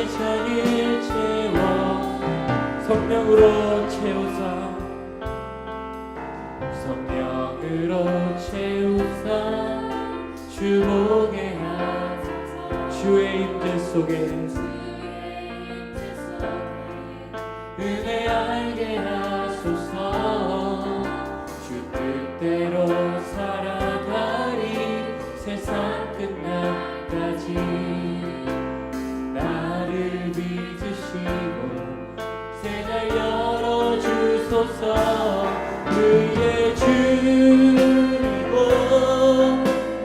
자리를 채워 성령으로 채우사 성령으로 채우사 주보게 하소서 주의 임재 속에 은혜 알게 하소서 주 뜻대로 살아가리 세상 끝날까지 나를 빚으시고 새날 열어주소서 그의 주리고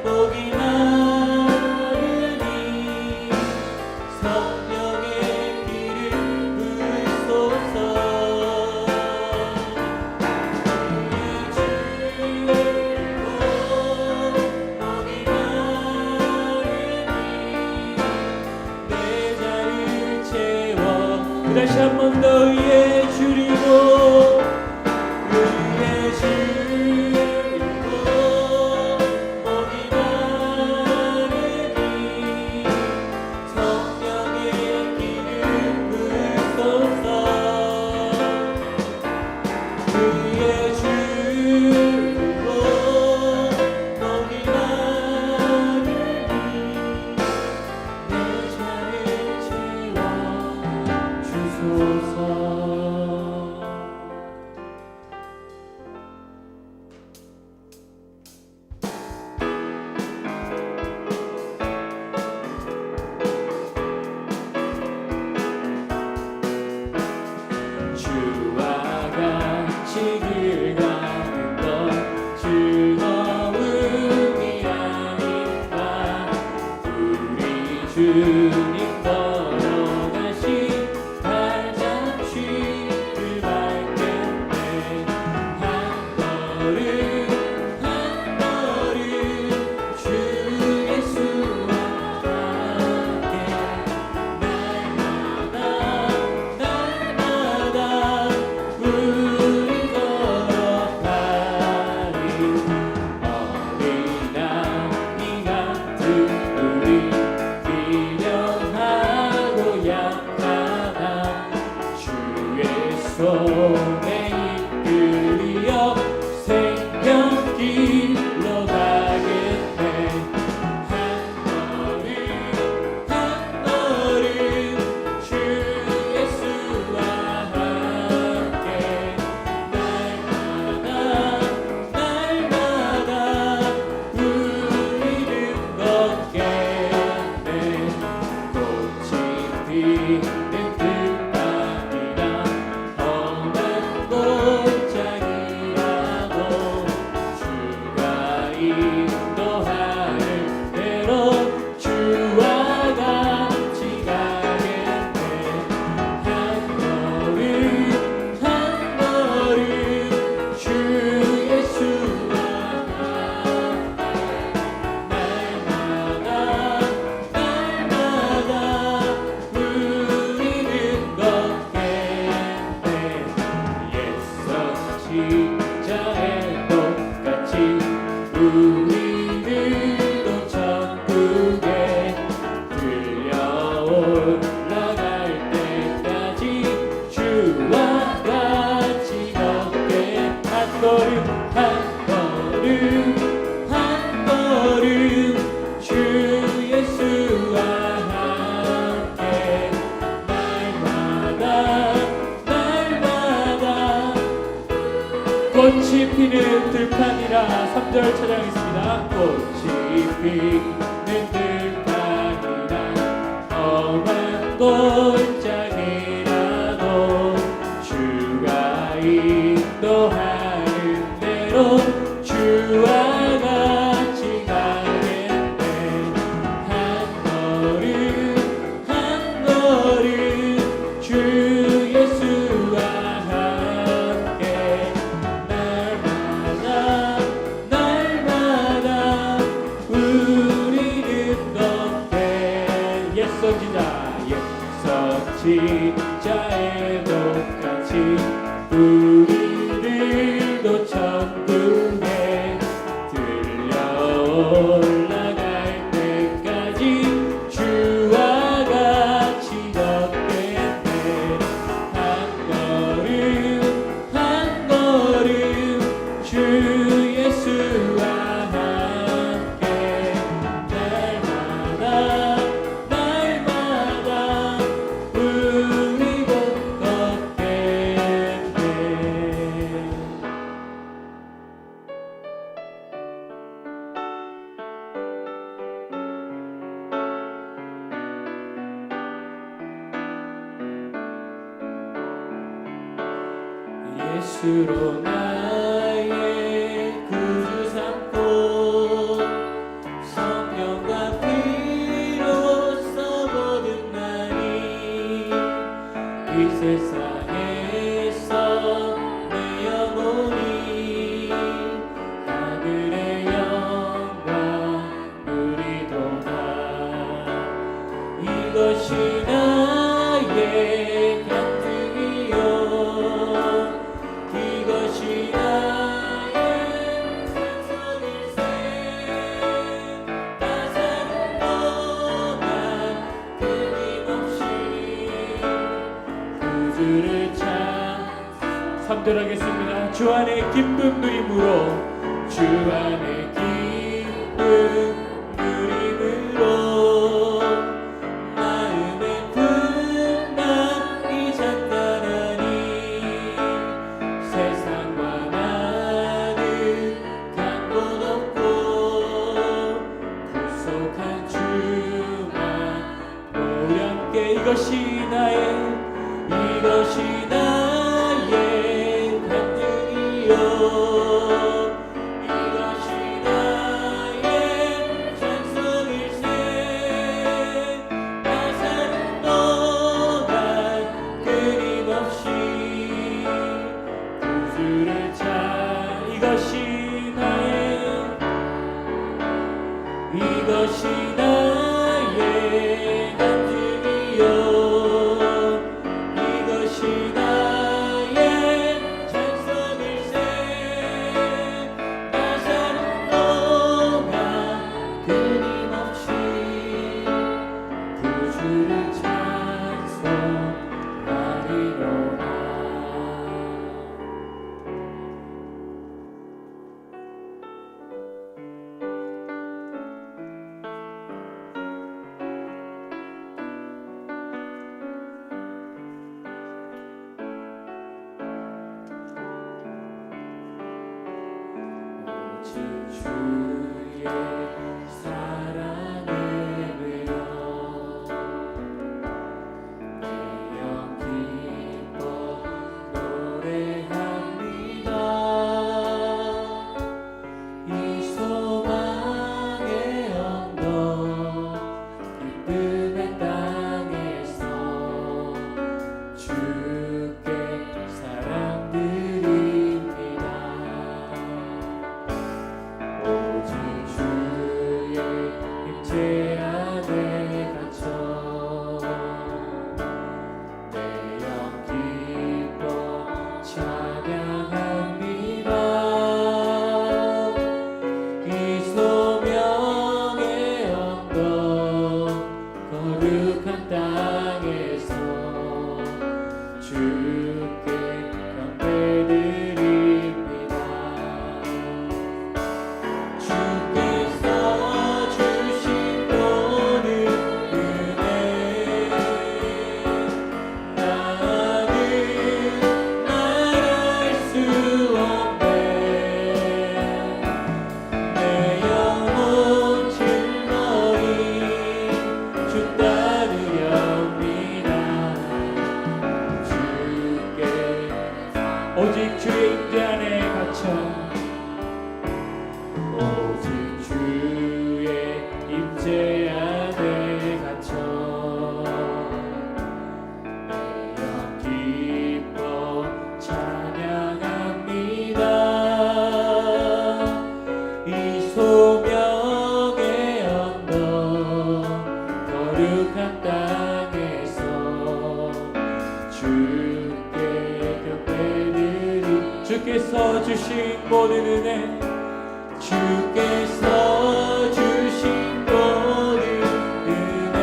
목이 마르니 성령의 길을 부으소서 그의 주리고 목이 마르니 내 자를 채워 다시 한 번 더 의에 주리고 의에 주리고 목이 마르니 성령의 길을 부으소서 의에 주리고 목이 마르니 내 자를 채워 주소서 주와 같이 길 가는 것 즐거움이 아닌가 우리 주님 걸어가신 발자취 그 밟겠네 한 걸음 한 걸음 주 예수와 함께 날마다 날마다 우리 걸어가리 어린아이 같은 우리 미련하고 약하나 주의 손에 이끌려 생명길로 가겠네 한 걸음 한 걸음 주 예수와 함께 날마다 날마다 우리는 걷겠네 꽃이 피는 들판이나 험한 골짜기라도 주가 인도하는 대로 주와 같이 가겠네 한 걸음 한 걸음 주 예수와 함께 날마다 날마다 우리는 걷겠네 옛성 십자에 똑같이 우리들도 천국에 들려 올라갈 때까지 주와 같이 걷게 한 걸음 한 걸음 한 걸음 주 예수와 함께 날마다 날마다 꽃이 피는 들판이라 3절 찬양하겠습니다. 꽃이 피는 들판이라 험한 골짜기라도 주가 인도하는 대로 주와 같이 가겠네 한 걸음 한 걸음 주 예수와 함께 날마다 날마다 우리는 걷게 옛선 지자에 똑같이 우리들도 천국에 들려 올라갈 때까지 주와 같이 걷 예수로 나의 구주 삼고 성령과 피로 써보는 나니 이 세상에서 내 영혼이 하늘의 영광 누리도다. 이것이 나의 간증이요 이것이 나의 찬송일세. 나 사는 동안 끊임없이 구주를 삼들하겠습니다. 주 안에 기쁨 누림으로 주 안에 기쁨 누림으로 마음의 풍랑이 잔잔하니 세상과 나는 간 곳 없고 구속한 주만 우리 함께 이것이 나의 간증이요 이것이 나의 찬송일세. 나 사는 동안 끊임없이 구주를 이것이 나의 간증이요 이것이 나의 찬송일세. 나 사는 동안 끊임없이 구주를 찬송하리로다. 주의 사랑에 매여 내 영 기뻐 노래합니다. 이 소망의 언덕 기쁨의 땅에서 주께 사랑드립니다. 오직 주의 임재 안에 갇혀 내 영 기뻐 찬양합니다. 이 소명의 언덕 거룩한 땅에서 주께 경배드립니다. 주께서 주신 모든 은혜 나는 말할 수 없네. 내 영혼 질머리 주 따르렵니다. 주께 오직 주의 임재 안에 갇혀 오직 주의 임재 안에 갇혀 내 영 기뻐 찬양합니다. 이 소명의 언덕 거룩한 땅에서 주께 경배드리 주께서 주신 모든 은혜 주께서 주신 모든 은혜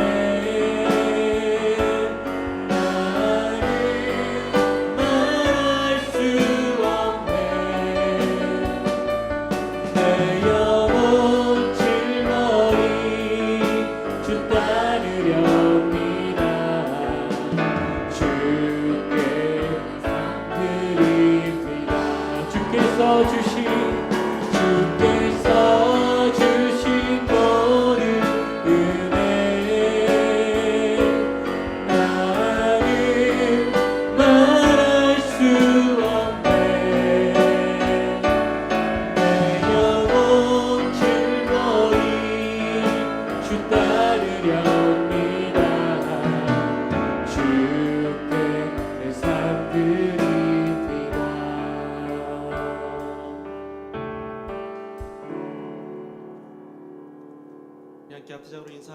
나는 말할 수 없네. 내 영혼 질머리 주 따르렵니다. 주께 드립니다. 주께서 주신 주께서 주신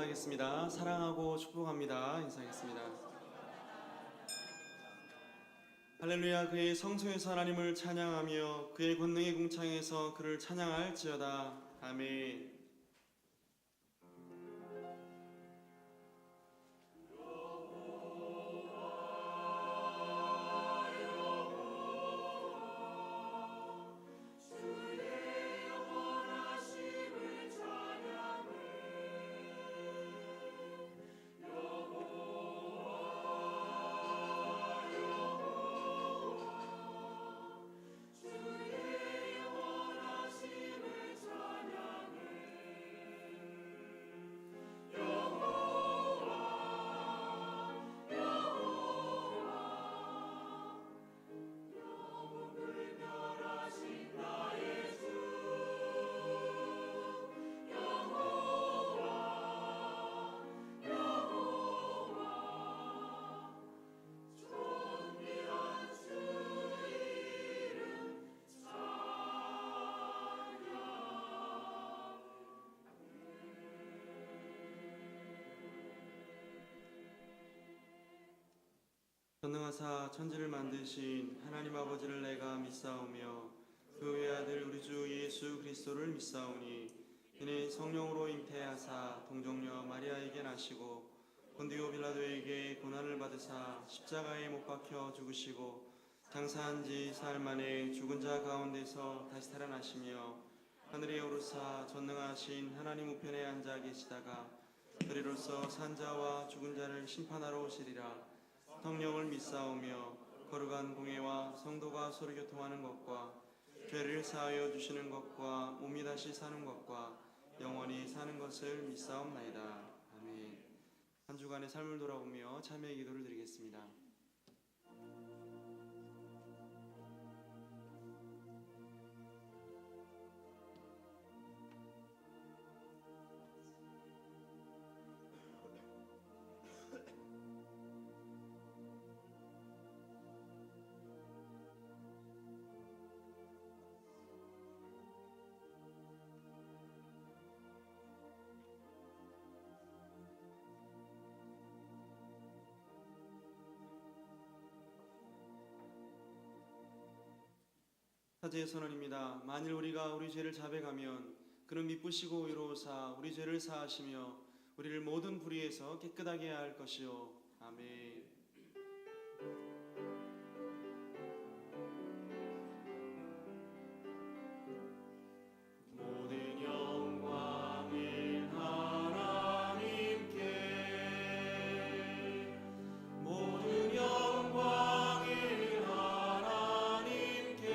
인사하겠습니다. 사랑하고 축복합니다. 인사하겠습니다. 할렐루야. 그의 성소에서 하나님을 찬양하며 그의 권능의 궁창에서 그를 찬양할지어다. 아멘. 전능하사 천지를 만드신 하나님 아버지를 내가 믿사오며 그 외아들 우리 주 예수 그리스도를 믿사오니 이는 성령으로 잉태하사 동정녀 마리아에게 나시고 본디오 빌라도에게 고난을 받으사 십자가에 못 박혀 죽으시고 장사한 지 사흘 만에 죽은 자 가운데서 다시 살아나시며 하늘에 오르사 전능하신 하나님 우편에 앉아 계시다가 그리로서 산자와 죽은 자를 심판하러 오시리라. 성령을 믿사오며 거룩한 공예와 성도가 서로 교통하는 것과 죄를 사하여 주시는 것과 몸이 다시 사는 것과 영원히 사는 것을 믿사옵나이다. 아멘. 한 주간의 삶을 돌아보며 참회의 기도를 드리겠습니다. 사제의 선언입니다. 만일 우리가 우리 죄를 자백하면 그는 미쁘시고 의로우사 우리 죄를 사하시며 우리를 모든 불의에서 깨끗하게 할 것이요. 아멘. 모든 영광을 하나님께 모든 영광을 하나님께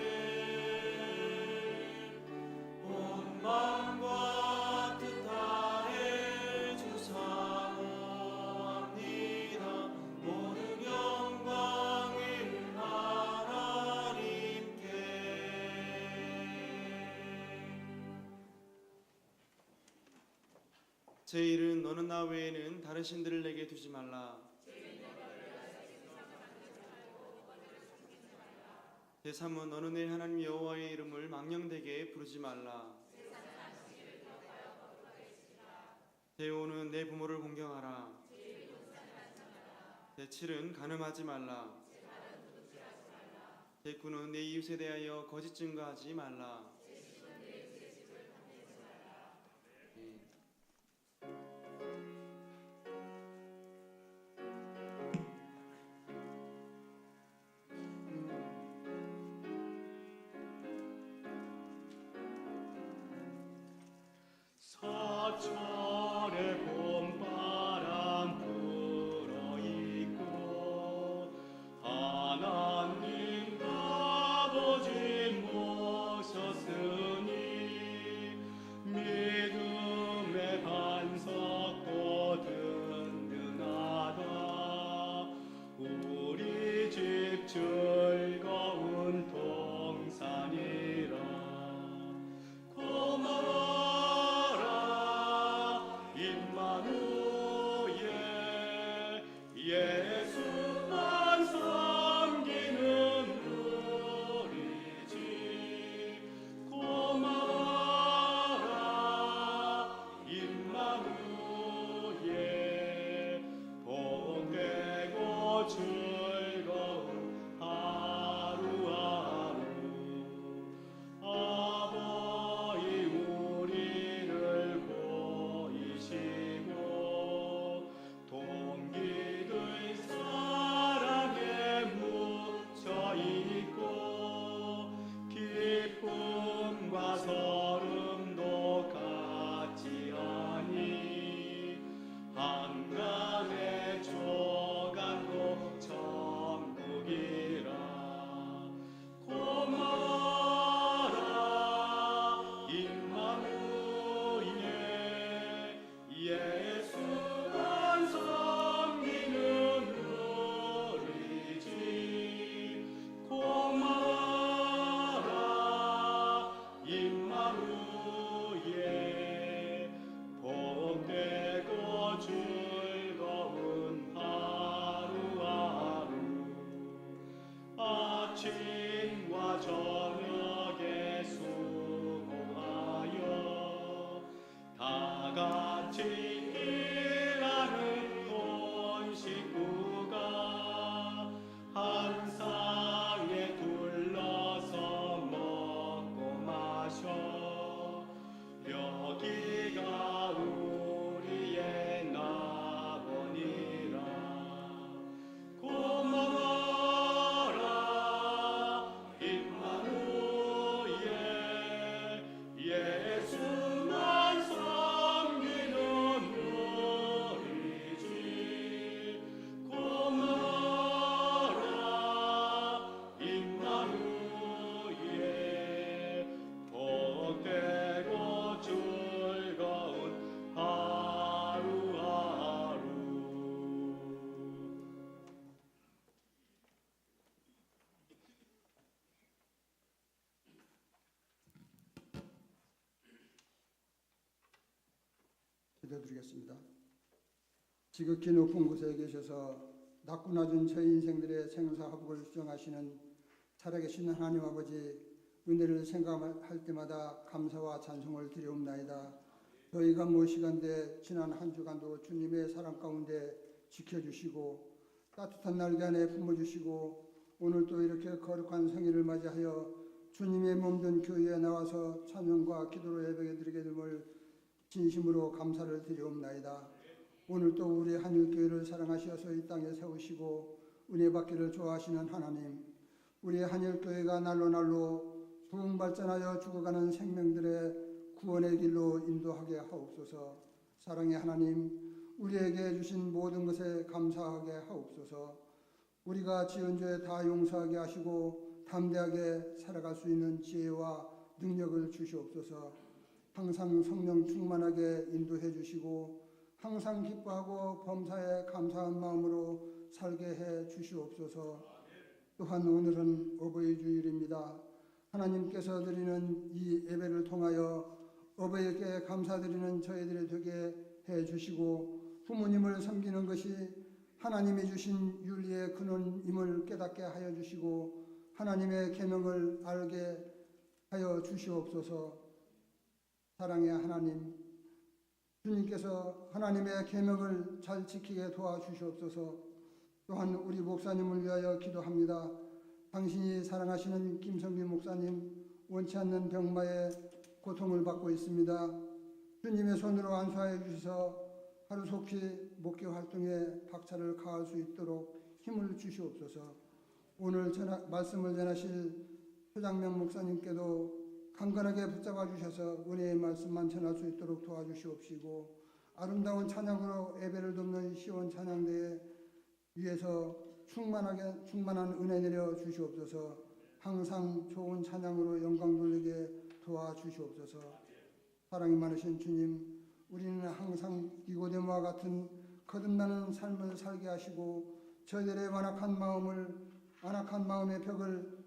온 마음과 뜻 다해 주사모합니다. 모든 영광을 하나님께. 제1은 너는 나 외에는 다른 신들을 내게 두지 말라. 제3은 너는 내 하나님 여호와의 이름을 망령되게 부르지 말라. 제5는 내 부모를 공경하라. 제7은 간음하지 말라. 제9는 내 이웃에 대하여 거짓 증거하지 말라. 사철의 봄바람 불어있고 하나님 아버지 모셨으니 믿음의 반석도 든든하다. 우리 집 즐거운 동산이라. 예수만 섬기는 우리 집 고마워라 임마누엘. 즐거운 하루하루 아버지 우리를 보이시고 동기들 사랑에 묻혀있고 기쁨과 설움도 같지 아니 한간의 조각도 천국이라 고마라 임마누엘 예수만 섬기는 우리 집 고마라 임마누엘 복되고 즐거운 하루하루 아침과 저녁에 수고하여 다 같이 일하는 온 식구가 한 상에 둘러서 먹고 마셔 여기가 우리의 나번이라 고마워라 임마누엘 예수만 섬기는 우리 집 고마워라 임마누엘 복되고 즐거운 하루하루 기도드리겠습니다. 지극히 높은 곳에 계셔서 낮고 낮은 저희 인생들의 생사화복을 수정하시는 살아계신 하나님 아버지 은혜를 생각할 때마다 감사와 찬송을 드리옵나이다. 저희가 무엇이간데 지난 한 주간도 주님의 사랑 가운데 지켜주시고 따뜻한 날개 안에 품어주시고 오늘 또 이렇게 거룩한 성일을 맞이하여 주님의 몸된 교회에 나와서 찬양과 기도로 예배에 드리게 됨을 진심으로 감사를 드리옵나이다. 오늘 또 우리 한일교회를 사랑하셔서 이 땅에 세우시고 은혜 받기를 좋아하시는 하나님, 우리 한일교회가 날로 부흥발전하여 죽어가는 생명들의 구원의 길로 인도하게 하옵소서. 사랑의 하나님, 우리에게 주신 모든 것에 감사하게 하옵소서. 우리가 지은 죄 다 용서하게 하시고 담대하게 살아갈 수 있는 지혜와 능력을 주시옵소서. 항상 성령 충만하게 인도해 주시고 항상 기뻐하고 범사에 감사한 마음으로 살게 해 주시옵소서. 또한 오늘은 어버이 주일입니다. 하나님께서 드리는 이 예배를 통하여 어버이께 감사드리는 저희들이 되게 해 주시고 부모님을 섬기는 것이 하나님이 주신 윤리의 근원임을 깨닫게 하여 주시고 하나님의 계명을 알게 하여 주시옵소서. 사랑의 하나님, 주님께서 하나님의 계명을 잘 지키게 도와주시옵소서. 또한 우리 목사님을 위하여 기도합니다. 당신이 사랑하시는 김성규 목사님 원치 않는 병마에 고통을 받고 있습니다. 주님의 손으로 안수하여 주셔서 하루속히 목회 활동에 박차를 가할 수 있도록 힘을 주시옵소서. 오늘 말씀을 전하실 표장명 목사님께도 강건하게 붙잡아 주셔서 은혜의 말씀만 전할 수 있도록 도와주시옵시고 아름다운 찬양으로 예배를 돕는 시온 찬양대에 위에서 충만한 은혜 내려 주시옵소서. 항상 좋은 찬양으로 영광 돌리게 도와주시옵소서. 사랑이 많으신 주님, 우리는 항상 니고데모와 같은 거듭나는 삶을 살게 하시고 저희들의 완악한 마음의 벽을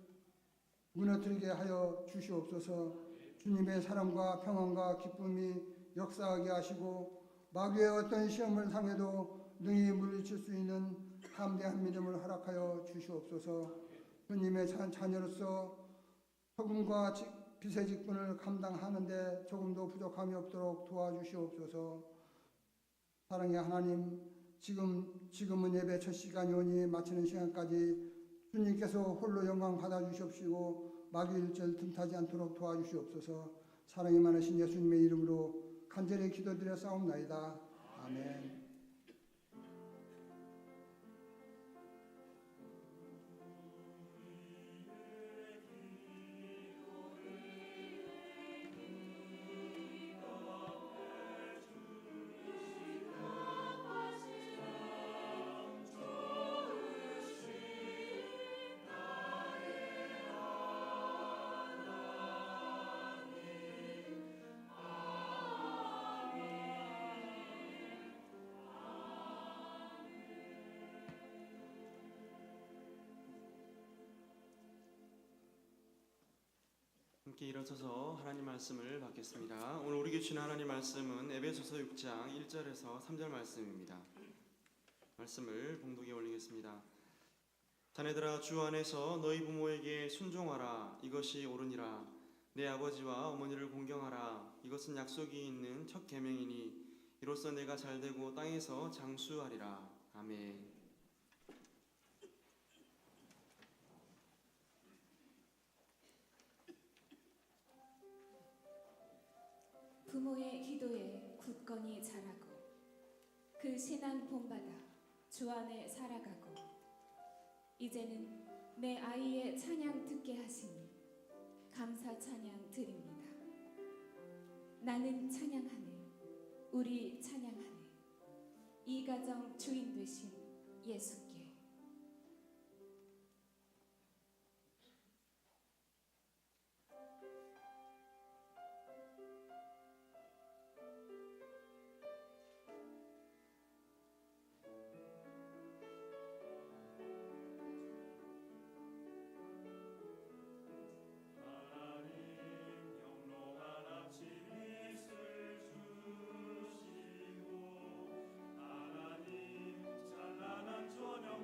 무너뜨리게 하여 주시옵소서. 주님의 사랑과 평안과 기쁨이 역사하게 하시고 마귀의 어떤 시험을 당해도 능히 물리칠 수 있는 담대한 믿음을 허락하여 주시옵소서. 주님의 자녀로서 소금과 빛의 직분을 감당하는데 조금도 부족함이 없도록 도와주시옵소서. 사랑의 하나님, 지금은 예배 첫 시간이 오니 마치는 시간까지 주님께서 홀로 영광 받아 주시옵시고 마귀일절 틈타지 않도록 도와주시옵소서. 사랑이 많으신 예수님의 이름으로 간절히 기도드려 싸움나이다. 아멘. 함께 일어서서 하나님 말씀을 받겠습니다. 오늘 우리에게 주신 하나님 말씀은 에베소서 6장 1절에서 3절 말씀입니다. 말씀을 봉독에 올리겠습니다. 자네들아 주 안에서 너희 부모에게 순종하라. 이것이 옳으니라. 내 아버지와 어머니를 공경하라. 이것은 약속이 있는 첫 계명이니 이로써 내가 잘되고 땅에서 장수하리라. 아멘. 부모의 기도에 굳건히 자라고 그 신앙 본받아 주 안에 살아가고 이제는 내 아이의 찬양 듣게 하시니 감사 찬양 드립니다. 나는 찬양하네 우리 찬양하네 이 가정 주인 되신 예수께. 찬란한 저녁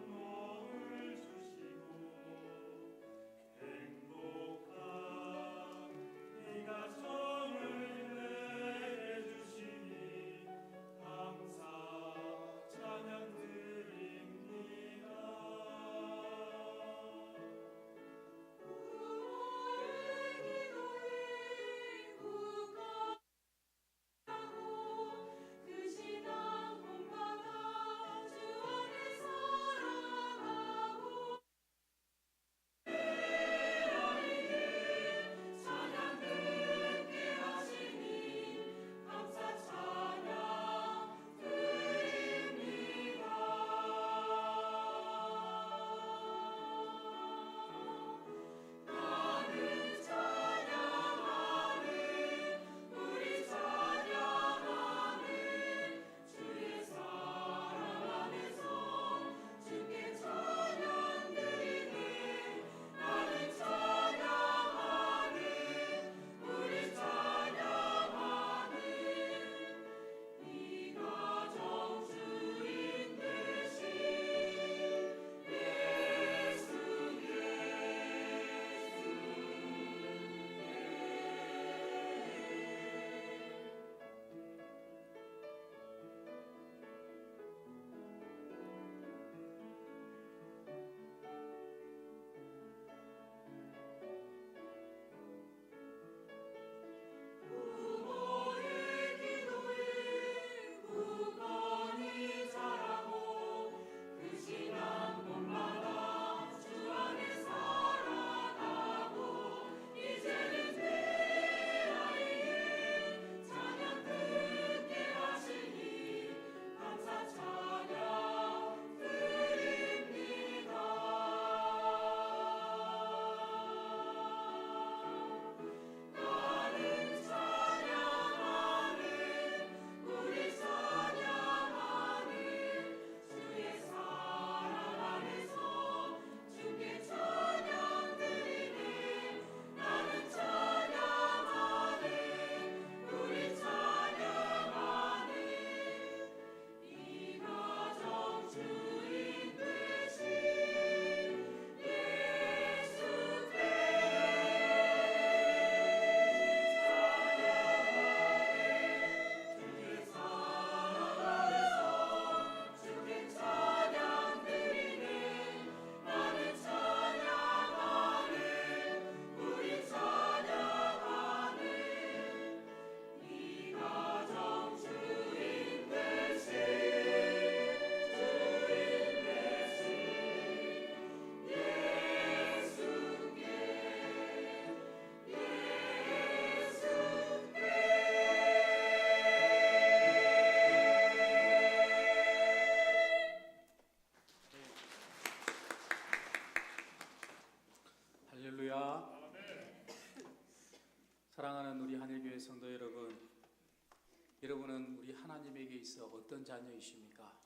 하나님에게 있어 어떤 자녀이십니까?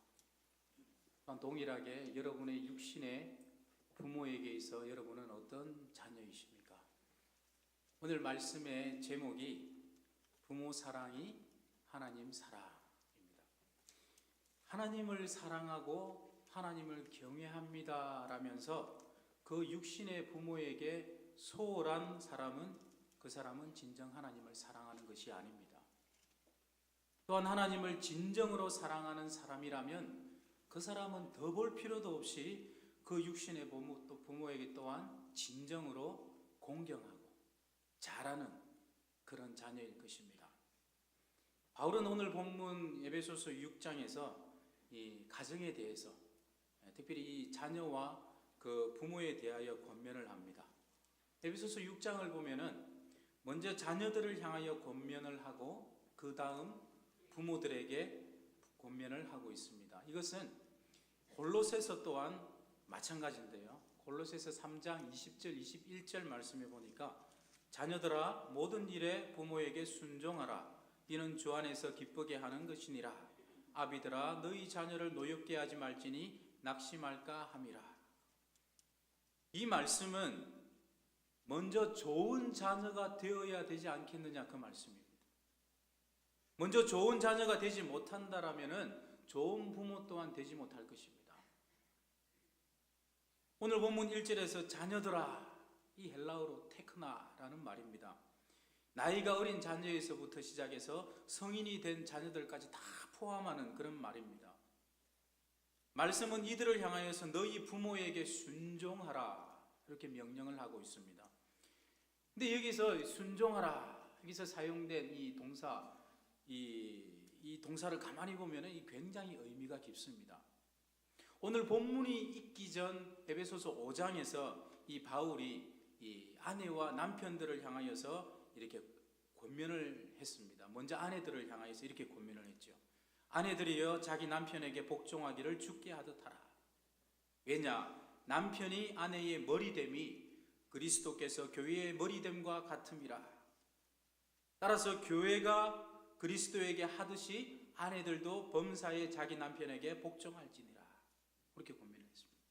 또한 동일하게 여러분의 육신의 부모에게 있어 여러분은 어떤 자녀이십니까? 오늘 말씀의 제목이 부모 사랑이 하나님 사랑입니다. 하나님을 사랑하고 하나님을 경외합니다 라면서 그 육신의 부모에게 소홀한 사람은 그 사람은 진정 하나님을 사랑하는 것이 아닙니다. 또한 하나님을 진정으로 사랑하는 사람이라면 그 사람은 더 볼 필요도 없이 그 육신의 부모에게 또한 진정으로 공경하고 잘하는 그런 자녀일 것입니다. 바울은 오늘 본문 에베소서 6장에서 이 가정에 대해서 특별히 이 자녀와 그 부모에 대하여 권면을 합니다. 에베소서 6장을 보면은 먼저 자녀들을 향하여 권면을 하고 그 다음 부모들에게 권면을 하고 있습니다. 이것은 골로새서 또한 마찬가지인데요. 골로새서 3장 20절 21절 말씀에 보니까 자녀들아 모든 일에 부모에게 순종하라. 이는 주 안에서 기쁘게 하는 것이니라. 아비들아 너희 자녀를 노엽게 하지 말지니 낙심할까 함이라. 이 말씀은 먼저 좋은 자녀가 되어야 되지 않겠느냐 그 말씀입니다. 먼저 좋은 자녀가 되지 못한다라면은 좋은 부모 또한 되지 못할 것입니다. 오늘 본문 1절에서 자녀들아, 이 헬라어로 테크나라는 말입니다. 나이가 어린 자녀에서부터 시작해서 성인이 된 자녀들까지 다 포함하는 그런 말입니다. 말씀은 이들을 향하여서 너희 부모에게 순종하라 이렇게 명령을 하고 있습니다. 근데 여기서 순종하라 여기서 사용된 이 동사 이 동사를 가만히 보면 굉장히 의미가 깊습니다. 오늘 본문이 있기 전 에베소서 5장에서 이 바울이 이 아내와 남편들을 향하여서 이렇게 권면을 했습니다. 먼저 아내들을 향하여서 이렇게 권면을 했죠. 아내들이여 자기 남편에게 복종하기를 주께 하듯 하라. 왜냐? 남편이 아내의 머리됨이 그리스도께서 교회의 머리됨과 같음이라. 따라서 교회가 그리스도에게 하듯이 아내들도 범사에 자기 남편에게 복종할지니라. 그렇게 권면을 했습니다.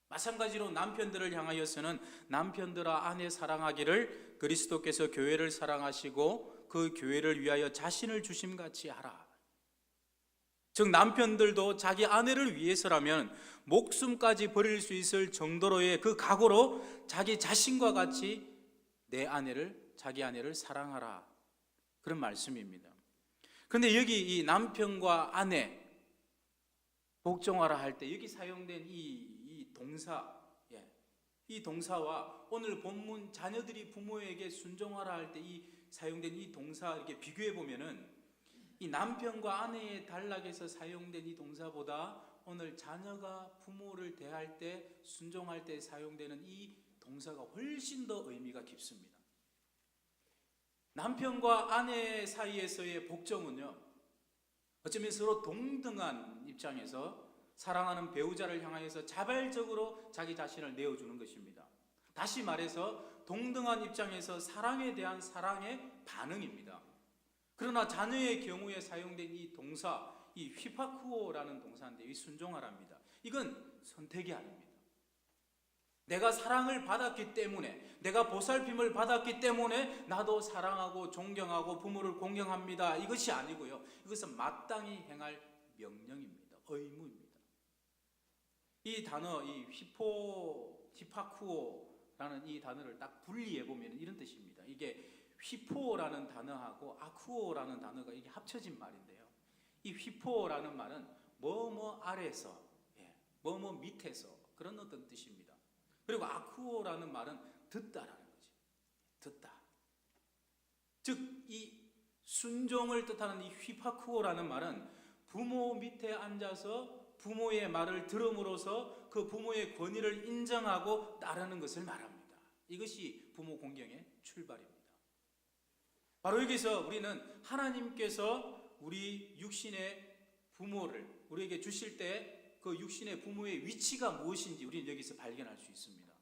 마찬가지로 남편들을 향하여서는 남편들아 아내 사랑하기를 그리스도께서 교회를 사랑하시고 그 교회를 위하여 자신을 주심같이 하라. 즉 남편들도 자기 아내를 위해서라면 목숨까지 버릴 수 있을 정도로의 그 각오로 자기 자신과 같이 자기 아내를 사랑하라. 그런 말씀입니다. 그런데 여기 이 남편과 아내 복종하라 할 때 여기 사용된 이 동사, 이 동사와 오늘 본문 자녀들이 부모에게 순종하라 할 때 이 사용된 이 동사 이렇게 비교해 보면은 이 남편과 아내의 단락에서 사용된 이 동사보다 오늘 자녀가 부모를 대할 때 순종할 때 사용되는 이 동사가 훨씬 더 의미가 깊습니다. 남편과 아내 사이에서의 복종은요, 어쩌면 서로 동등한 입장에서 사랑하는 배우자를 향하여서 자발적으로 자기 자신을 내어주는 것입니다. 다시 말해서 동등한 입장에서 사랑에 대한 사랑의 반응입니다. 그러나 자녀의 경우에 사용된 이 동사, 이 휘파쿠오라는 동사인데 이 순종하랍니다. 이건 선택이 아닙니다. 내가 사랑을 받았기 때문에, 내가 보살핌을 받았기 때문에 나도 사랑하고 존경하고 부모를 공경합니다. 이것이 아니고요. 이것은 마땅히 행할 명령입니다. 의무입니다. 이 단어, 이 휘파쿠오라는 이 단어를 딱 분리해 보면 이런 뜻입니다. 이게 휘포라는 단어하고 아쿠오라는 단어가 이게 합쳐진 말인데요. 이 휘포라는 말은 뭐뭐 아래서, 뭐뭐 밑에서 그런 어떤 뜻입니다. 그리고 아쿠오라는 말은 듣다라는 거죠. 듣다. 즉 이 순종을 뜻하는 이 휘파쿠오라는 말은 부모 밑에 앉아서 부모의 말을 들음으로써 그 부모의 권위를 인정하고 따르는 것을 말합니다. 이것이 부모 공경의 출발입니다. 바로 여기서 우리는 하나님께서 우리 육신의 부모를 우리에게 주실 때 그 육신의 부모의 위치가 무엇인지 우리는 여기서 발견할 수 있습니다.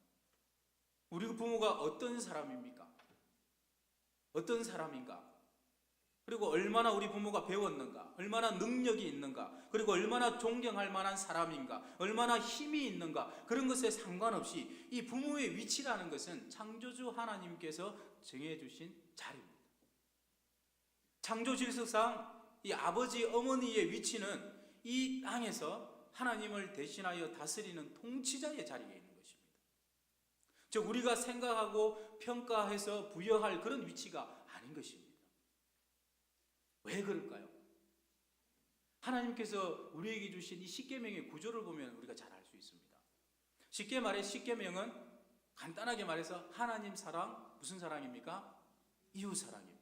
우리 부모가 어떤 사람입니까? 어떤 사람인가? 그리고 얼마나 우리 부모가 배웠는가, 얼마나 능력이 있는가, 그리고 얼마나 존경할 만한 사람인가, 얼마나 힘이 있는가, 그런 것에 상관없이 이 부모의 위치라는 것은 창조주 하나님께서 정해주신 자리입니다. 창조 질서상 이 아버지 어머니의 위치는 이 땅에서 하나님을 대신하여 다스리는 통치자의 자리에 있는 것입니다. 즉 우리가 생각하고 평가해서 부여할 그런 위치가 아닌 것입니다. 왜 그럴까요? 하나님께서 우리에게 주신 이 십계명의 구조를 보면 우리가 잘 알 수 있습니다. 쉽게 말해 십계명은 간단하게 말해서 하나님 사랑, 무슨 사랑입니까? 이웃 사랑입니다.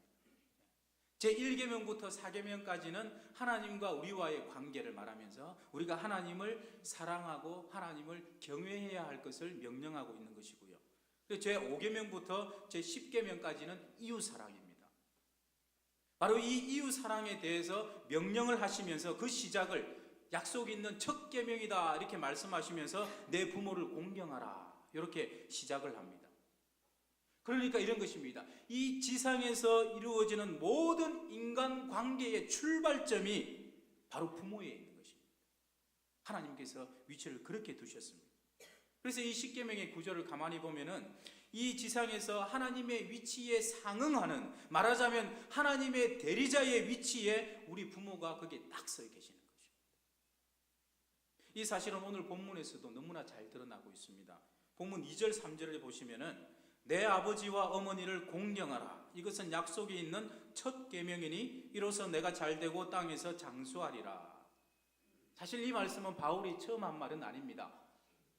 제1계명부터 4계명까지는 하나님과 우리와의 관계를 말하면서 우리가 하나님을 사랑하고 하나님을 경외해야 할 것을 명령하고 있는 것이고요. 제5계명부터 제10계명까지는 이웃 사랑입니다. 바로 이 이웃 사랑에 대해서 명령을 하시면서 그 시작을 약속 있는 첫 계명이다 이렇게 말씀하시면서 내 부모를 공경하라 이렇게 시작을 합니다. 그러니까 이런 것입니다. 이 지상에서 이루어지는 모든 인간 관계의 출발점이 바로 부모에 있는 것입니다. 하나님께서 위치를 그렇게 두셨습니다. 그래서 이 십계명의 구조를 가만히 보면은 이 지상에서 하나님의 위치에 상응하는, 말하자면 하나님의 대리자의 위치에 우리 부모가 거기에 딱 서 계시는 것입니다. 이 사실은 오늘 본문에서도 너무나 잘 드러나고 있습니다. 본문 2절 3절을 보시면은 내 아버지와 어머니를 공경하라. 이것은 약속이 있는 첫 계명이니 이로써 내가 잘되고 땅에서 장수하리라. 사실 이 말씀은 바울이 처음 한 말은 아닙니다.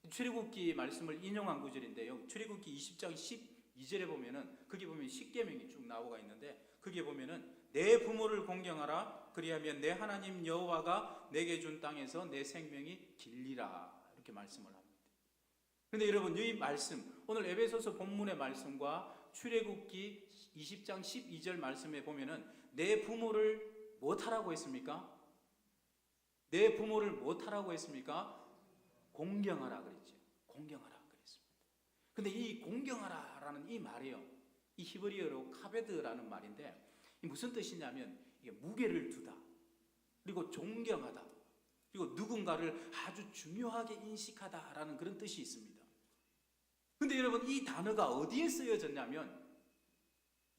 출애굽기 말씀을 인용한 구절인데요. 출애굽기 20장 12절에 보면은 거기 보면 십계명이 쭉 나오가 있는데 거기에 보면은 내 부모를 공경하라. 그리하면 내 하나님 여호와가 내게 준 땅에서 내 생명이 길리라. 이렇게 말씀을 합니다. 그런데 여러분 이 말씀, 오늘 에베소서 본문의 말씀과 출애굽기 20장 12절 말씀에 보면은 내 부모를 못하라고 했습니까? 내 부모를 못하라고 했습니까? 공경하라 그랬죠. 공경하라 그랬습니다. 근데 이 공경하라라는 이 말이요, 이 히브리어로 카베드라는 말인데 이 무슨 뜻이냐면 이게 무게를 두다, 그리고 존경하다, 그리고 누군가를 아주 중요하게 인식하다라는 그런 뜻이 있습니다. 근데 여러분 이 단어가 어디에 쓰여졌냐면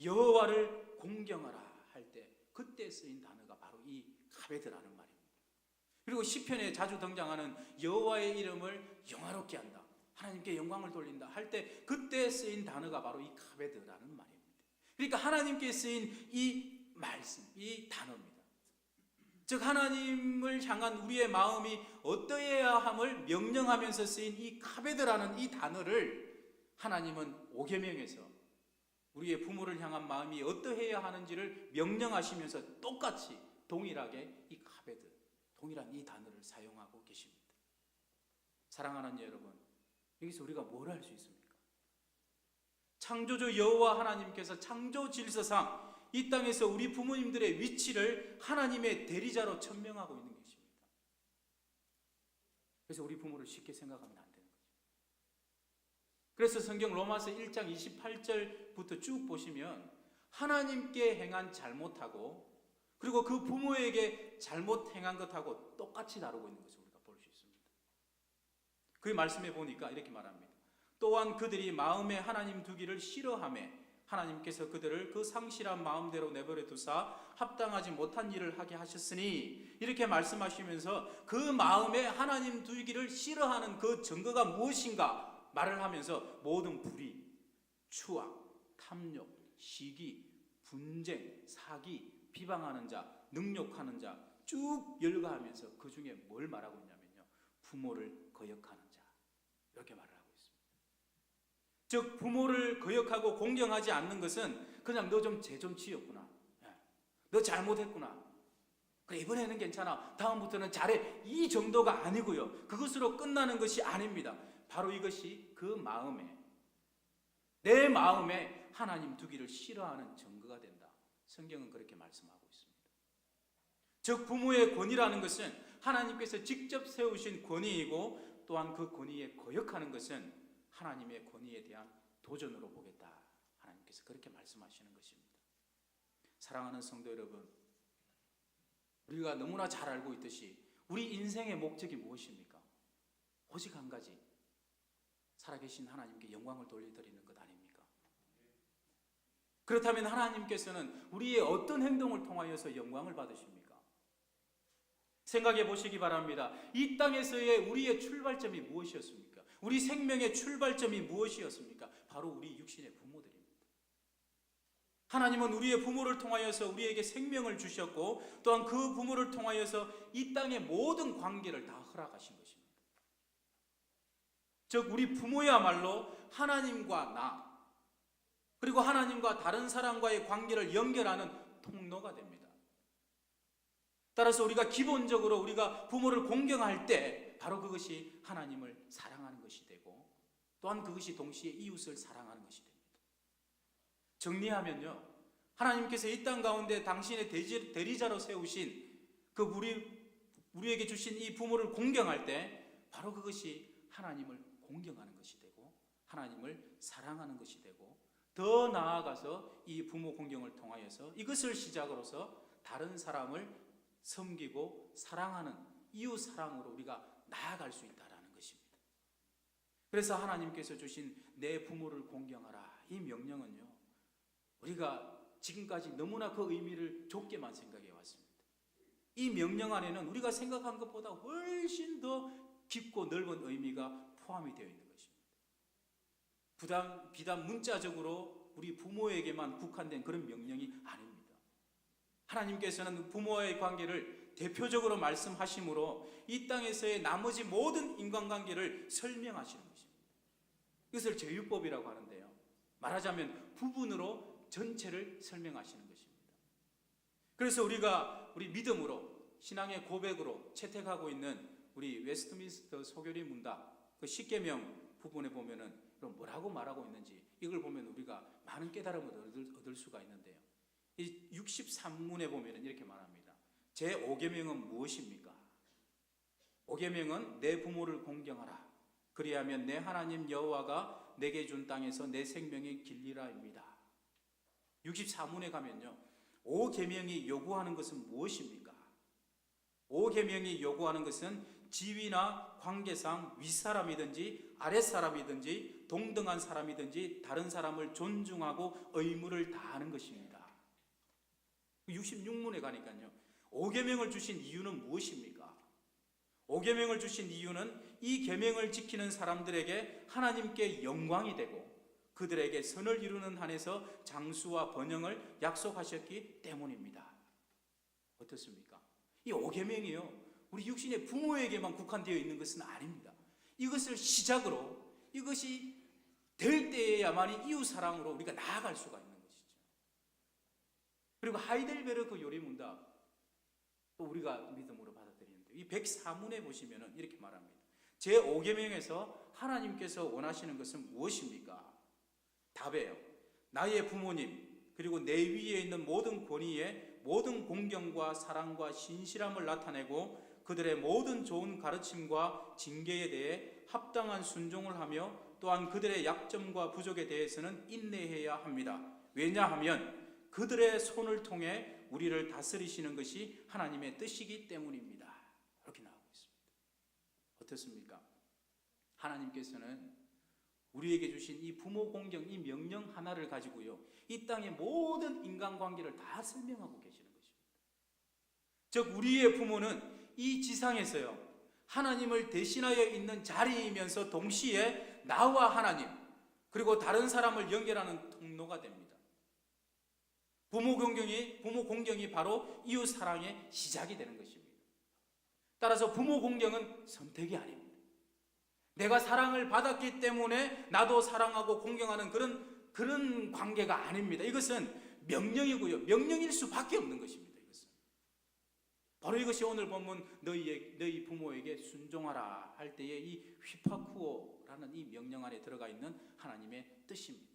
여호와를 공경하라 할 때 그때 쓰인 단어가 바로 이 카베드라는 말입니다. 그리고 시편에 자주 등장하는 여호와의 이름을 영화롭게 한다, 하나님께 영광을 돌린다 할 때 그때 쓰인 단어가 바로 이 카베드라는 말입니다. 그러니까 하나님께 쓰인 이 말씀, 이 단어입니다. 즉 하나님을 향한 우리의 마음이 어떠해야 함을 명령하면서 쓰인 이 카베드라는 이 단어를 하나님은 5계명에서 우리의 부모를 향한 마음이 어떠해야 하는지를 명령하시면서 똑같이 동일하게 이 카베드, 동일한 이 단어를 사용하고 계십니다. 사랑하는 여러분, 여기서 우리가 뭘 할 수 있습니까? 창조주 여호와 하나님께서 창조 질서상 이 땅에서 우리 부모님들의 위치를 하나님의 대리자로 천명하고 있는 것입니다. 그래서 우리 부모를 쉽게 생각하면 안 되는 거죠. 그래서 성경 로마서 1장 28절부터 쭉 보시면 하나님께 행한 잘못하고 그리고 그 부모에게 잘못 행한 것하고 똑같이 다루고 있는 것을 우리가 볼 수 있습니다. 그 말씀에 보니까 이렇게 말합니다. 또한 그들이 마음에 하나님 두기를 싫어하며 하나님께서 그들을 그 상실한 마음대로 내버려 두사 합당하지 못한 일을 하게 하셨으니 이렇게 말씀하시면서 그 마음에 하나님 두기를 싫어하는 그 증거가 무엇인가 말을 하면서 모든 불의, 추악, 탐욕, 시기, 분쟁, 사기, 비방하는 자, 능욕하는 자 쭉 열거하면서 그 중에 뭘 말하고 있냐면요, 부모를 거역하는 자 이렇게 말을 하고 있습니다. 즉 부모를 거역하고 공경하지 않는 것은 그냥 너 좀 죄 좀 지었구나, 너 잘못했구나, 그래 이번에는 괜찮아, 다음부터는 잘해, 이 정도가 아니고요, 그것으로 끝나는 것이 아닙니다. 바로 이것이 그 마음에, 내 마음에 하나님 두기를 싫어하는 증거가 된다. 성경은 그렇게 말씀하고 있습니다. 즉 부모의 권위라는 것은 하나님께서 직접 세우신 권위이고 또한 그 권위에 거역하는 것은 하나님의 권위에 대한 도전으로 보겠다. 하나님께서 그렇게 말씀하시는 것입니다. 사랑하는 성도 여러분, 우리가 너무나 잘 알고 있듯이 우리 인생의 목적이 무엇입니까? 오직 한 가지, 살아계신 하나님께 영광을 돌려드리는 것 아닙니까? 그렇다면 하나님께서는 우리의 어떤 행동을 통하여서 영광을 받으십니까? 생각해 보시기 바랍니다. 이 땅에서의 우리의 출발점이 무엇이었습니까? 우리 생명의 출발점이 무엇이었습니까? 바로 우리 육신의 부모들입니다. 하나님은 우리의 부모를 통하여서 우리에게 생명을 주셨고, 또한 그 부모를 통하여서 이 땅의 모든 관계를 다 허락하신 것입니다. 즉 우리 부모야말로 하나님과 나, 그리고 하나님과 다른 사람과의 관계를 연결하는 통로가 됩니다. 따라서 우리가 기본적으로 우리가 부모를 공경할 때 바로 그것이 하나님을 사랑하는 것이 되고, 또한 그것이 동시에 이웃을 사랑하는 것이 됩니다. 정리하면요, 하나님께서 이 땅 가운데 당신의 대리자로 세우신 그 우리에게 주신 이 부모를 공경할 때 바로 그것이 하나님을 공경하는 것이 되고, 하나님을 사랑하는 것이 되고, 더 나아가서 이 부모 공경을 통하여서 이것을 시작으로서 다른 사람을 섬기고 사랑하는 이웃 사랑으로 우리가 나아갈 수 있다는 것입니다. 그래서 하나님께서 주신 내 부모를 공경하라, 이 명령은요, 우리가 지금까지 너무나 그 의미를 좁게만 생각해 왔습니다. 이 명령 안에는 우리가 생각한 것보다 훨씬 더 깊고 넓은 의미가 포함이 되어 있는 것입니다. 비단 문자적으로 우리 부모에게만 국한된 그런 명령이 아닙니다. 하나님께서는 부모와의 관계를 대표적으로 말씀하심으로 이 땅에서의 나머지 모든 인간관계를 설명하시는 것입니다. 이것을 제율법이라고 하는데요, 말하자면 부분으로 전체를 설명하시는 것입니다. 그래서 우리가 우리 믿음으로 신앙의 고백으로 채택하고 있는 우리 웨스트민스터 소교리 문답 그 십계명 부분에 보면은 뭐라고 말하고 있는지 이걸 보면 우리가 많은 깨달음을 얻을 수가 있는데요. 이 63문에 보면은 이렇게 말합니다. 제 5계명은 무엇입니까? 5계명은 내 부모를 공경하라. 그리하면 내 하나님 여호와가 내게 준 땅에서 내 생명이 길리라입니다. 64문에 가면요, 5계명이 요구하는 것은 무엇입니까? 5계명이 요구하는 것은 지위나 관계상 윗사람이든지 아랫사람이든지 동등한 사람이든지 다른 사람을 존중하고 의무를 다하는 것입니다. 66문에 가니까요, 5계명을 주신 이유는 무엇입니까? 5계명을 주신 이유는 이 계명을 지키는 사람들에게 하나님께 영광이 되고 그들에게 선을 이루는 한에서 장수와 번영을 약속하셨기 때문입니다. 어떻습니까? 이 5계명이요, 우리 육신의 부모에게만 국한되어 있는 것은 아닙니다. 이것을 시작으로, 이것이 될 때에야만이 이웃 사랑으로 우리가 나아갈 수가 있는 것이죠. 그리고 하이델베르크 요리문답 또 우리가 믿음으로 받아들이는데, 이 104문에 보시면은 이렇게 말합니다. 제 5계명에서 하나님께서 원하시는 것은 무엇입니까? 답이에요. 나의 부모님 그리고 내 위에 있는 모든 권위에 모든 공경과 사랑과 신실함을 나타내고 그들의 모든 좋은 가르침과 징계에 대해 합당한 순종을 하며 또한 그들의 약점과 부족에 대해서는 인내해야 합니다. 왜냐하면 그들의 손을 통해 우리를 다스리시는 것이 하나님의 뜻이기 때문입니다. 이렇게 나오고 있습니다. 어떻습니까? 하나님께서는 우리에게 주신 이 부모 공경, 이 명령 하나를 가지고요, 이 땅의 모든 인간관계를 다 설명하고 계시는 것입니다. 즉 우리의 부모는 이 지상에서요, 하나님을 대신하여 있는 자리이면서 동시에 나와 하나님 그리고 다른 사람을 연결하는 통로가 됩니다. 부모 공경이 바로 이웃 사랑의 시작이 되는 것입니다. 따라서 부모 공경은 선택이 아닙니다. 내가 사랑을 받았기 때문에 나도 사랑하고 공경하는 그런 관계가 아닙니다. 이것은 명령이고요, 명령일 수밖에 없는 것입니다. 이것은 바로 이것이 오늘 본문 너희 부모에게 순종하라 할 때의 이 휘파쿠오라는 이 명령 안에 들어가 있는 하나님의 뜻입니다.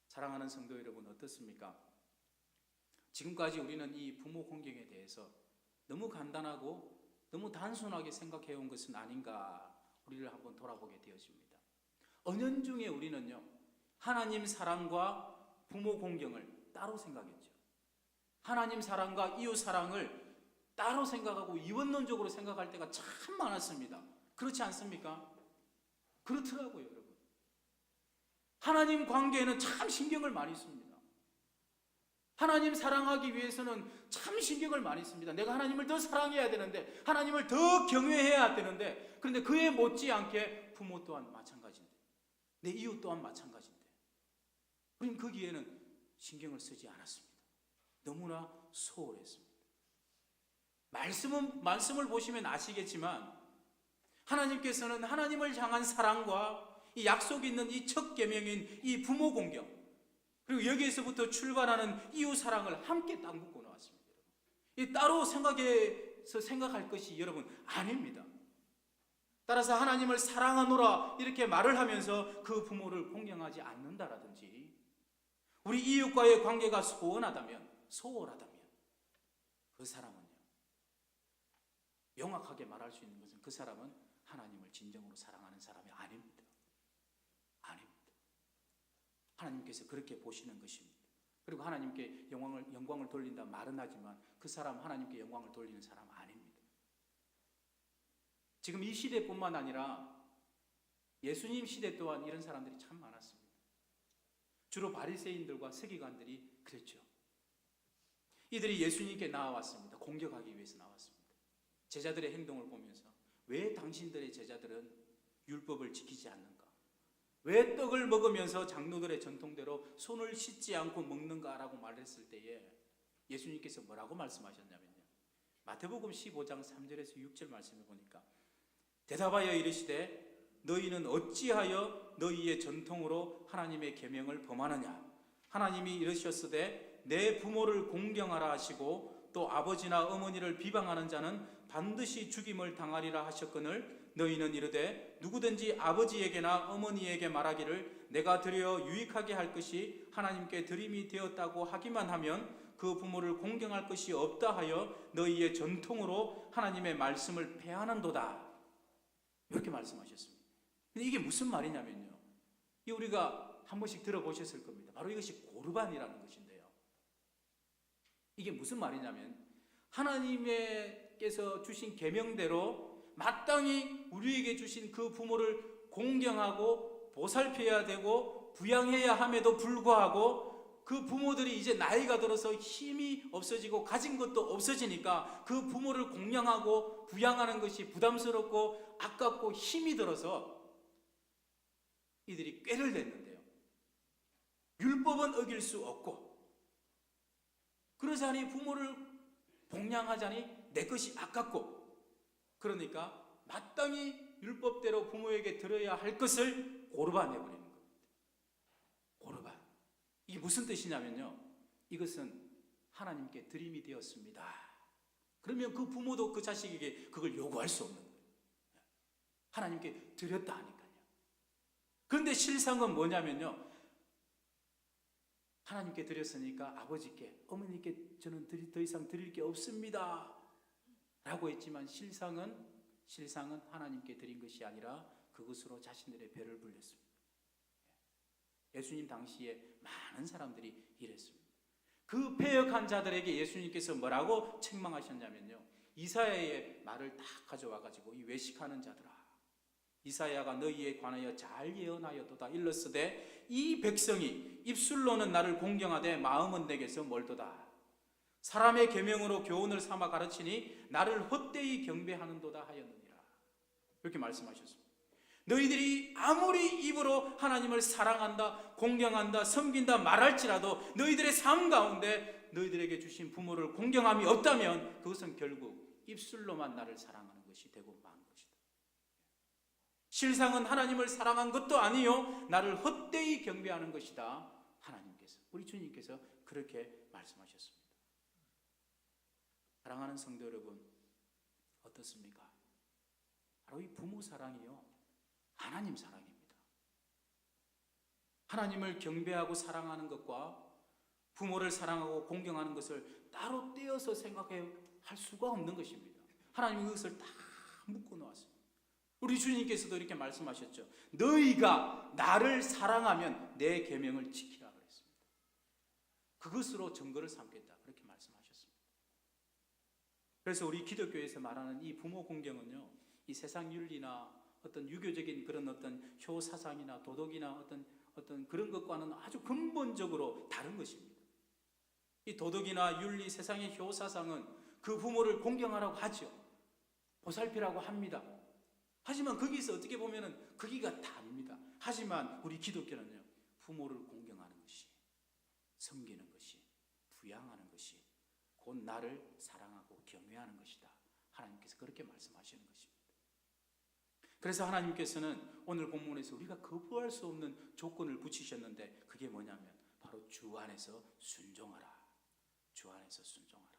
사랑하는 성도 여러분, 어떻습니까? 지금까지 우리는 이 부모 공경에 대해서 너무 간단하고 너무 단순하게 생각해 온 것은 아닌가, 우리를 한번 돌아보게 되어집니다. 은연중에 우리는요, 하나님 사랑과 부모 공경을 따로 생각했죠. 하나님 사랑과 이웃 사랑을 따로 생각하고 이원론적으로 생각할 때가 참 많았습니다. 그렇지 않습니까? 그렇더라고요, 여러분. 하나님 관계에는 참 신경을 많이 씁니다. 하나님 사랑하기 위해서는 참 신경을 많이 씁니다. 내가 하나님을 더 사랑해야 되는데, 하나님을 더 경외해야 되는데, 그런데 그에 못지않게 부모 또한 마찬가지인데, 내 이웃 또한 마찬가지인데, 우리는 거기에는 신경을 쓰지 않았습니다. 너무나 소홀했습니다. 말씀을 보시면 아시겠지만, 하나님께서는 하나님을 향한 사랑과 이 약속 있는 이 첫 계명인 이 부모 공경, 그리고 여기에서부터 출발하는 이웃 사랑을 함께 딱 묶어 놓았습니다. 이 따로 생각할 것이 여러분 아닙니다. 따라서 하나님을 사랑하노라 이렇게 말을 하면서 그 부모를 공경하지 않는다라든지, 우리 이웃과의 관계가 소원하다면, 소홀하다면 그 사람은요, 명확하게 말할 수 있는 것은 그 사람은 하나님을 진정으로 사랑하는 사람이 아닙니다. 아닙니다. 하나님께서 그렇게 보시는 것입니다. 그리고 하나님께 영광을 돌린다 말은 하지만 그 사람 하나님께 영광을 돌리는 사람 아닙니다. 지금 이 시대뿐만 아니라 예수님 시대 또한 이런 사람들이 참 많았습니다. 주로 바리새인들과 서기관들이 그랬죠. 이들이 예수님께 나와왔습니다. 공격하기 위해서 나왔습니다. 제자들의 행동을 보면서 왜 당신들의 제자들은 율법을 지키지 않는가? 왜 떡을 먹으면서 장로들의 전통대로 손을 씻지 않고 먹는가라고 말했을 때에 예수님께서 뭐라고 말씀하셨냐면요, 마태복음 15장 3절에서 6절 말씀을 보니까 대답하여 이르시되 너희는 어찌하여 너희의 전통으로 하나님의 계명을 범하느냐? 하나님이 이르셨으되 내 부모를 공경하라 하시고 또 아버지나 어머니를 비방하는 자는 반드시 죽임을 당하리라 하셨거늘 너희는 이르되 누구든지 아버지에게나 어머니에게 말하기를 내가 드려 유익하게 할 것이 하나님께 드림이 되었다고 하기만 하면 그 부모를 공경할 것이 없다 하여 너희의 전통으로 하나님의 말씀을 폐하는도다. 이렇게 말씀하셨습니다. 근데 이게 무슨 말이냐면요, 이 우리가 한 번씩 들어보셨을 겁니다. 바로 이것이 고르반이라는 것인데요, 이게 무슨 말이냐면 하나님께서 주신 계명대로 마땅히 우리에게 주신 그 부모를 공경하고 보살펴야 되고 부양해야 함에도 불구하고 그 부모들이 이제 나이가 들어서 힘이 없어지고 가진 것도 없어지니까 그 부모를 공경하고 부양하는 것이 부담스럽고 아깝고 힘이 들어서 이들이 꾀를 냈는데요, 율법은 어길 수 없고 그러자니 부모를 봉양하자니 내 것이 아깝고, 그러니까 마땅히 율법대로 부모에게 들어야 할 것을 고르반 해버리는 겁니다. 고르반. 이게 무슨 뜻이냐면요, 이것은 하나님께 드림이 되었습니다. 그러면 그 부모도 그 자식에게 그걸 요구할 수 없는 거예요. 하나님께 드렸다 하니까요. 그런데 실상은 뭐냐면요, 하나님께 드렸으니까 아버지께, 어머니께 저는 더 이상 드릴 게 없습니다 라고 했지만 실상은 하나님께 드린 것이 아니라 그것으로 자신들의 배를 불렸습니다. 예수님 당시에 많은 사람들이 이랬습니다. 그 패역한 자들에게 예수님께서 뭐라고 책망하셨냐면요, 이사야의 말을 다 가져와 가지고 이 외식하는 자들아, 이사야가 너희에 관하여 잘 예언하였도다. 일렀으되 이 백성이 입술로는 나를 공경하되 마음은 내게서 멀도다. 사람의 계명으로 교훈을 삼아 가르치니 나를 헛되이 경배하는도다 하였느니라. 이렇게 말씀하셨습니다. 너희들이 아무리 입으로 하나님을 사랑한다, 공경한다, 섬긴다 말할지라도 너희들의 삶 가운데 너희들에게 주신 부모를 공경함이 없다면 그것은 결국 입술로만 나를 사랑하는 것이 되고 만 것이다. 실상은 하나님을 사랑한 것도 아니요 나를 헛되이 경배하는 것이다. 하나님께서, 우리 주님께서 그렇게 말씀하셨습니다. 사랑하는 성도 여러분, 어떻습니까? 바로 이 부모 사랑이요, 하나님 사랑입니다. 하나님을 경배하고 사랑하는 것과 부모를 사랑하고 공경하는 것을 따로 떼어서 생각할 수가 없는 것입니다. 하나님이 그것을 다 묶어 놓았습니다. 우리 주님께서도 이렇게 말씀하셨죠. 너희가 나를 사랑하면 내 계명을 지키라 그랬습니다. 그것으로 증거를 삼겠다. 그렇게 말씀하셨습니다. 그래서 우리 기독교에서 말하는 이 부모 공경은요, 이 세상 윤리나 어떤 유교적인 그런 어떤 효 사상이나 도덕이나 어떤 그런 것과는 아주 근본적으로 다른 것입니다. 이 도덕이나 윤리, 세상의 효 사상은 그 부모를 공경하라고 하죠. 보살피라고 합니다. 하지만 거기서 어떻게 보면은 거기가 답입니다. 하지만 우리 기독교는요, 부모를 공경하는 것이, 섬기는 것이, 부양하는 것이 곧 나를 사랑하고 경외하는 것이다. 하나님께서 그렇게 말씀하시는 것입니다. 그래서 하나님께서는 오늘 본문에서 우리가 거부할 수 없는 조건을 붙이셨는데, 그게 뭐냐면 바로 주 안에서 순종하라. 주 안에서 순종하라.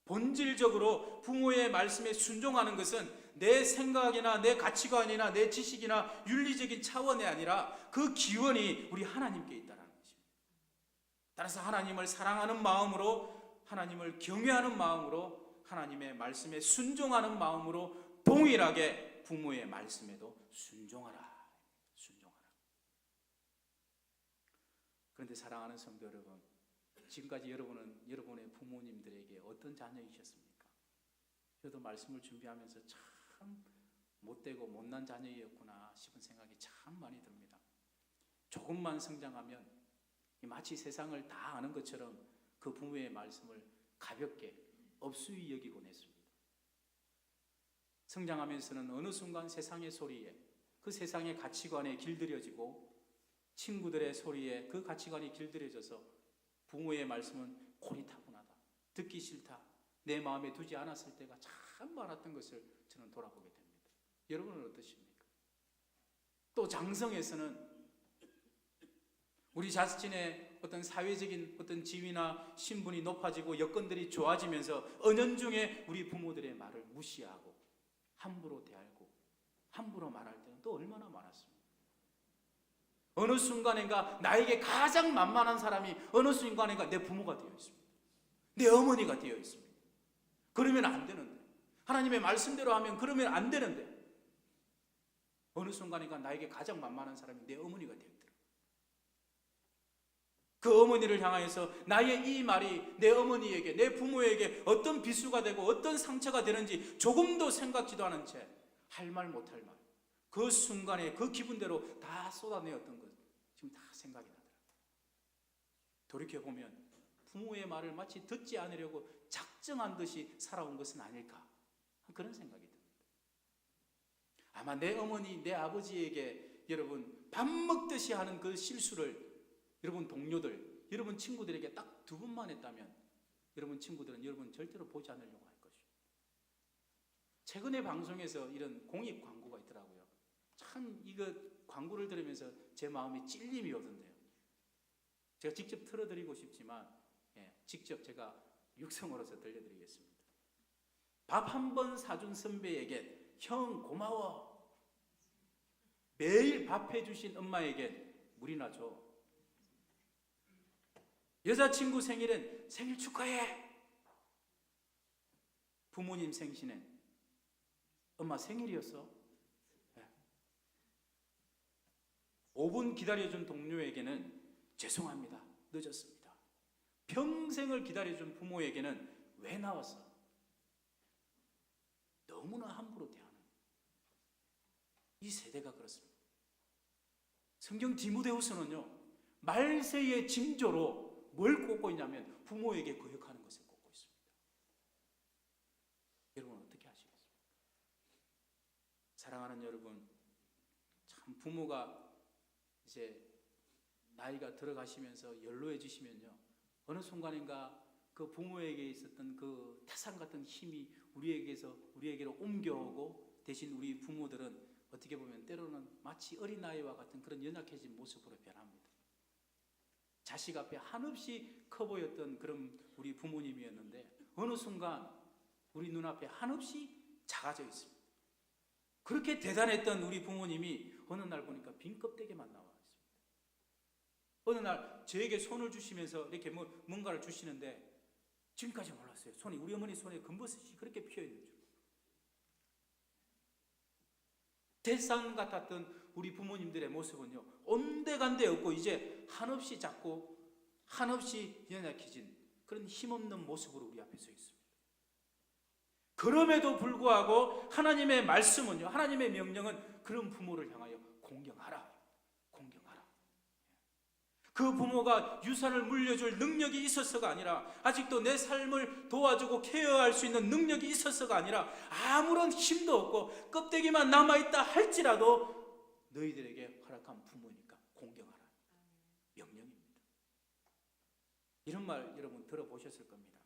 본질적으로 부모의 말씀에 순종하는 것은 내 생각이나 내 가치관이나 내 지식이나 윤리적인 차원이 아니라 그 기원이 우리 하나님께 있다는 것입니다. 따라서 하나님을 사랑하는 마음으로, 하나님을 경외하는 마음으로, 하나님의 말씀에 순종하는 마음으로 동일하게 부모의 말씀에도 순종하라. 순종하라. 그런데 사랑하는 성도 여러분, 지금까지 여러분은 여러분의 부모님들에게 어떤 자녀이셨습니까? 저도 말씀을 준비하면서 참 못되고 못난 자녀였구나 싶은 생각이 참 많이 듭니다. 조금만 성장하면 마치 세상을 다 아는 것처럼 그 부모의 말씀을 가볍게 업수히 여기곤 했습니다. 성장하면서는 어느 순간 세상의 소리에, 그 세상의 가치관에 길들여지고 친구들의 소리에 그 가치관이 길들여져서 부모의 말씀은 고리타분하다, 듣기 싫다, 내 마음에 두지 않았을 때가 참 많았던 것을 저는 돌아보게 됩니다. 여러분은 어떠십니까? 또 장성에서는 우리 자신의 어떤 사회적인 어떤 지위나 신분이 높아지고 여건들이 좋아지면서 은연중에 우리 부모들의 말을 무시하고 함부로 대하고 함부로 말할 때는 또 얼마나 많았습니까? 어느 순간인가 나에게 가장 만만한 사람이 어느 순간인가 내 부모가 되어 있습니다. 내 어머니가 되어 있습니다. 그러면 안 되는데, 하나님의 말씀대로 하면 그러면 안 되는데, 어느 순간인가 나에게 가장 만만한 사람이 내 어머니가 되어 있더라고요. 그 어머니를 향하여서 나의 이 말이 내 어머니에게, 내 부모에게 어떤 비수가 되고 어떤 상처가 되는지 조금도 생각지도 않은 채 할 말 못할 말, 그 순간에 그 기분대로 다 쏟아내었던 것 지금 다 생각이 나더라고요. 돌이켜보면 부모의 말을 마치 듣지 않으려고 작정한 듯이 살아온 것은 아닐까, 그런 생각이 듭니다. 아마 내 어머니, 내 아버지에게 여러분 밥 먹듯이 하는 그 실수를 여러분 동료들, 여러분 친구들에게 딱 2번만 했다면 여러분 친구들은 여러분 절대로 보지 않으려고 할 것입니다. 최근에 방송에서 이런 공익 광고가 있더라고요. 참 이거 광고를 들으면서 제 마음에 찔림이 오던데요. 제가 직접 틀어드리고 싶지만 직접 제가 육성으로서 들려드리겠습니다. 밥 한 번 사준 선배에게 형 고마워. 매일 밥 해주신 엄마에게 물이나 줘. 여자친구 생일엔 생일 축하해. 부모님 생신엔 엄마 생일이었어. 5분 기다려준 동료에게는 죄송합니다. 늦었습니다. 평생을 기다려준 부모에게는 왜 나왔어? 너무나 함부로 대하는 이 세대가 그렇습니다. 성경 디모데후서는요, 말세의 징조로 뭘 꼽고 있냐면 부모에게 거역하는 것을 꼽고 있습니다. 여러분 어떻게 하시겠습니까? 사랑하는 여러분, 참 부모가 이제 나이가 들어가시면서 연로해지시면요, 어느 순간인가 그 부모에게 있었던 그 태산 같은 힘이 우리에게로 옮겨오고, 대신 우리 부모들은 어떻게 보면 때로는 마치 어린아이와 같은 그런 연약해진 모습으로 변합니다. 자식 앞에 한없이 커 보였던 그런 우리 부모님이었는데 어느 순간 우리 눈앞에 한없이 작아져 있습니다. 그렇게 대단했던 우리 부모님이 어느 날 보니까 빈 껍데기만 나와 있습니다. 어느 날 저에게 손을 주시면서 이렇게 뭔가를 주시는데 지금까지 몰랐어요. 우리 어머니 손에 금버섯이 그렇게 피어 있는 줄. 대상 같았던 우리 부모님들의 모습은요, 온데간데 없고 이제 한없이 작고 한없이 연약해진 그런 힘없는 모습으로 우리 앞에 서 있습니다. 그럼에도 불구하고 하나님의 말씀은요, 하나님의 명령은 그런 부모를 향하여 공경하라, 공경하라. 그 부모가 유산을 물려줄 능력이 있어서가 아니라, 아직도 내 삶을 도와주고 케어할 수 있는 능력이 있어서가 아니라, 아무런 힘도 없고 껍데기만 남아있다 할지라도 너희들에게 허락한 부모니까 공경하라. 명령입니다. 이런 말 여러분 들어보셨을 겁니다.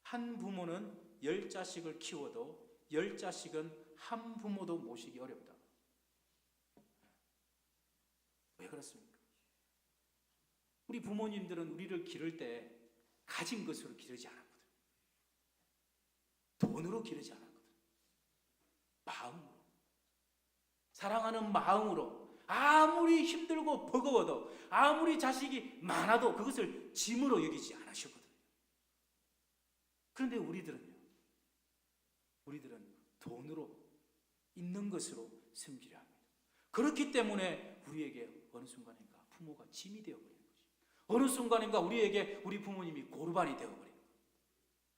한 부모는 10자식을 키워도 10자식은 한 부모도 모시기 어렵다. 왜 그렇습니까? 우리 부모님들은 우리를 기를 때 가진 것으로 기르지 않았거든. 돈으로 기르지 않았거든. 마음으로, 사랑하는 마음으로, 아무리 힘들고 버거워도, 아무리 자식이 많아도 그것을 짐으로 여기지 않으셨거든. 그런데 우리들은 돈으로, 있는 것으로 섬기려 합니다. 그렇기 때문에 우리에게 어느 순간인가 부모가 짐이 되어버리는 것이, 어느 순간인가 우리에게 우리 부모님이 고르반이 되어버리는 거예요.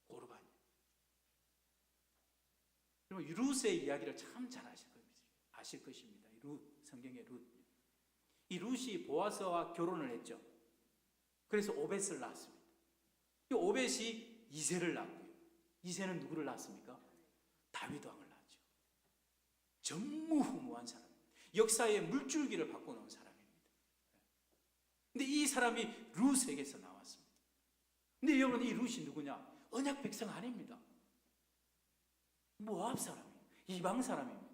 고르반. 여러분, 룻의 이야기를 참 잘 아실 것입니다. 성경의 룻. 이 룻이 보아스와 결혼을 했죠. 그래서 오벳을 낳았습니다. 이 오벳이 이새를 낳고요. 이새는 누구를 낳았습니까? 다윗 왕을 낳았죠. 전무후무한 사람입니다. 역사의 물줄기를 바꿔놓은 사람입니다. 근데 이 사람이 룻에게서 나왔습니다. 근데 여러분, 이 룻이 누구냐? 언약 백성 아닙니다. 모압 사람이에요. 이방 사람입니다.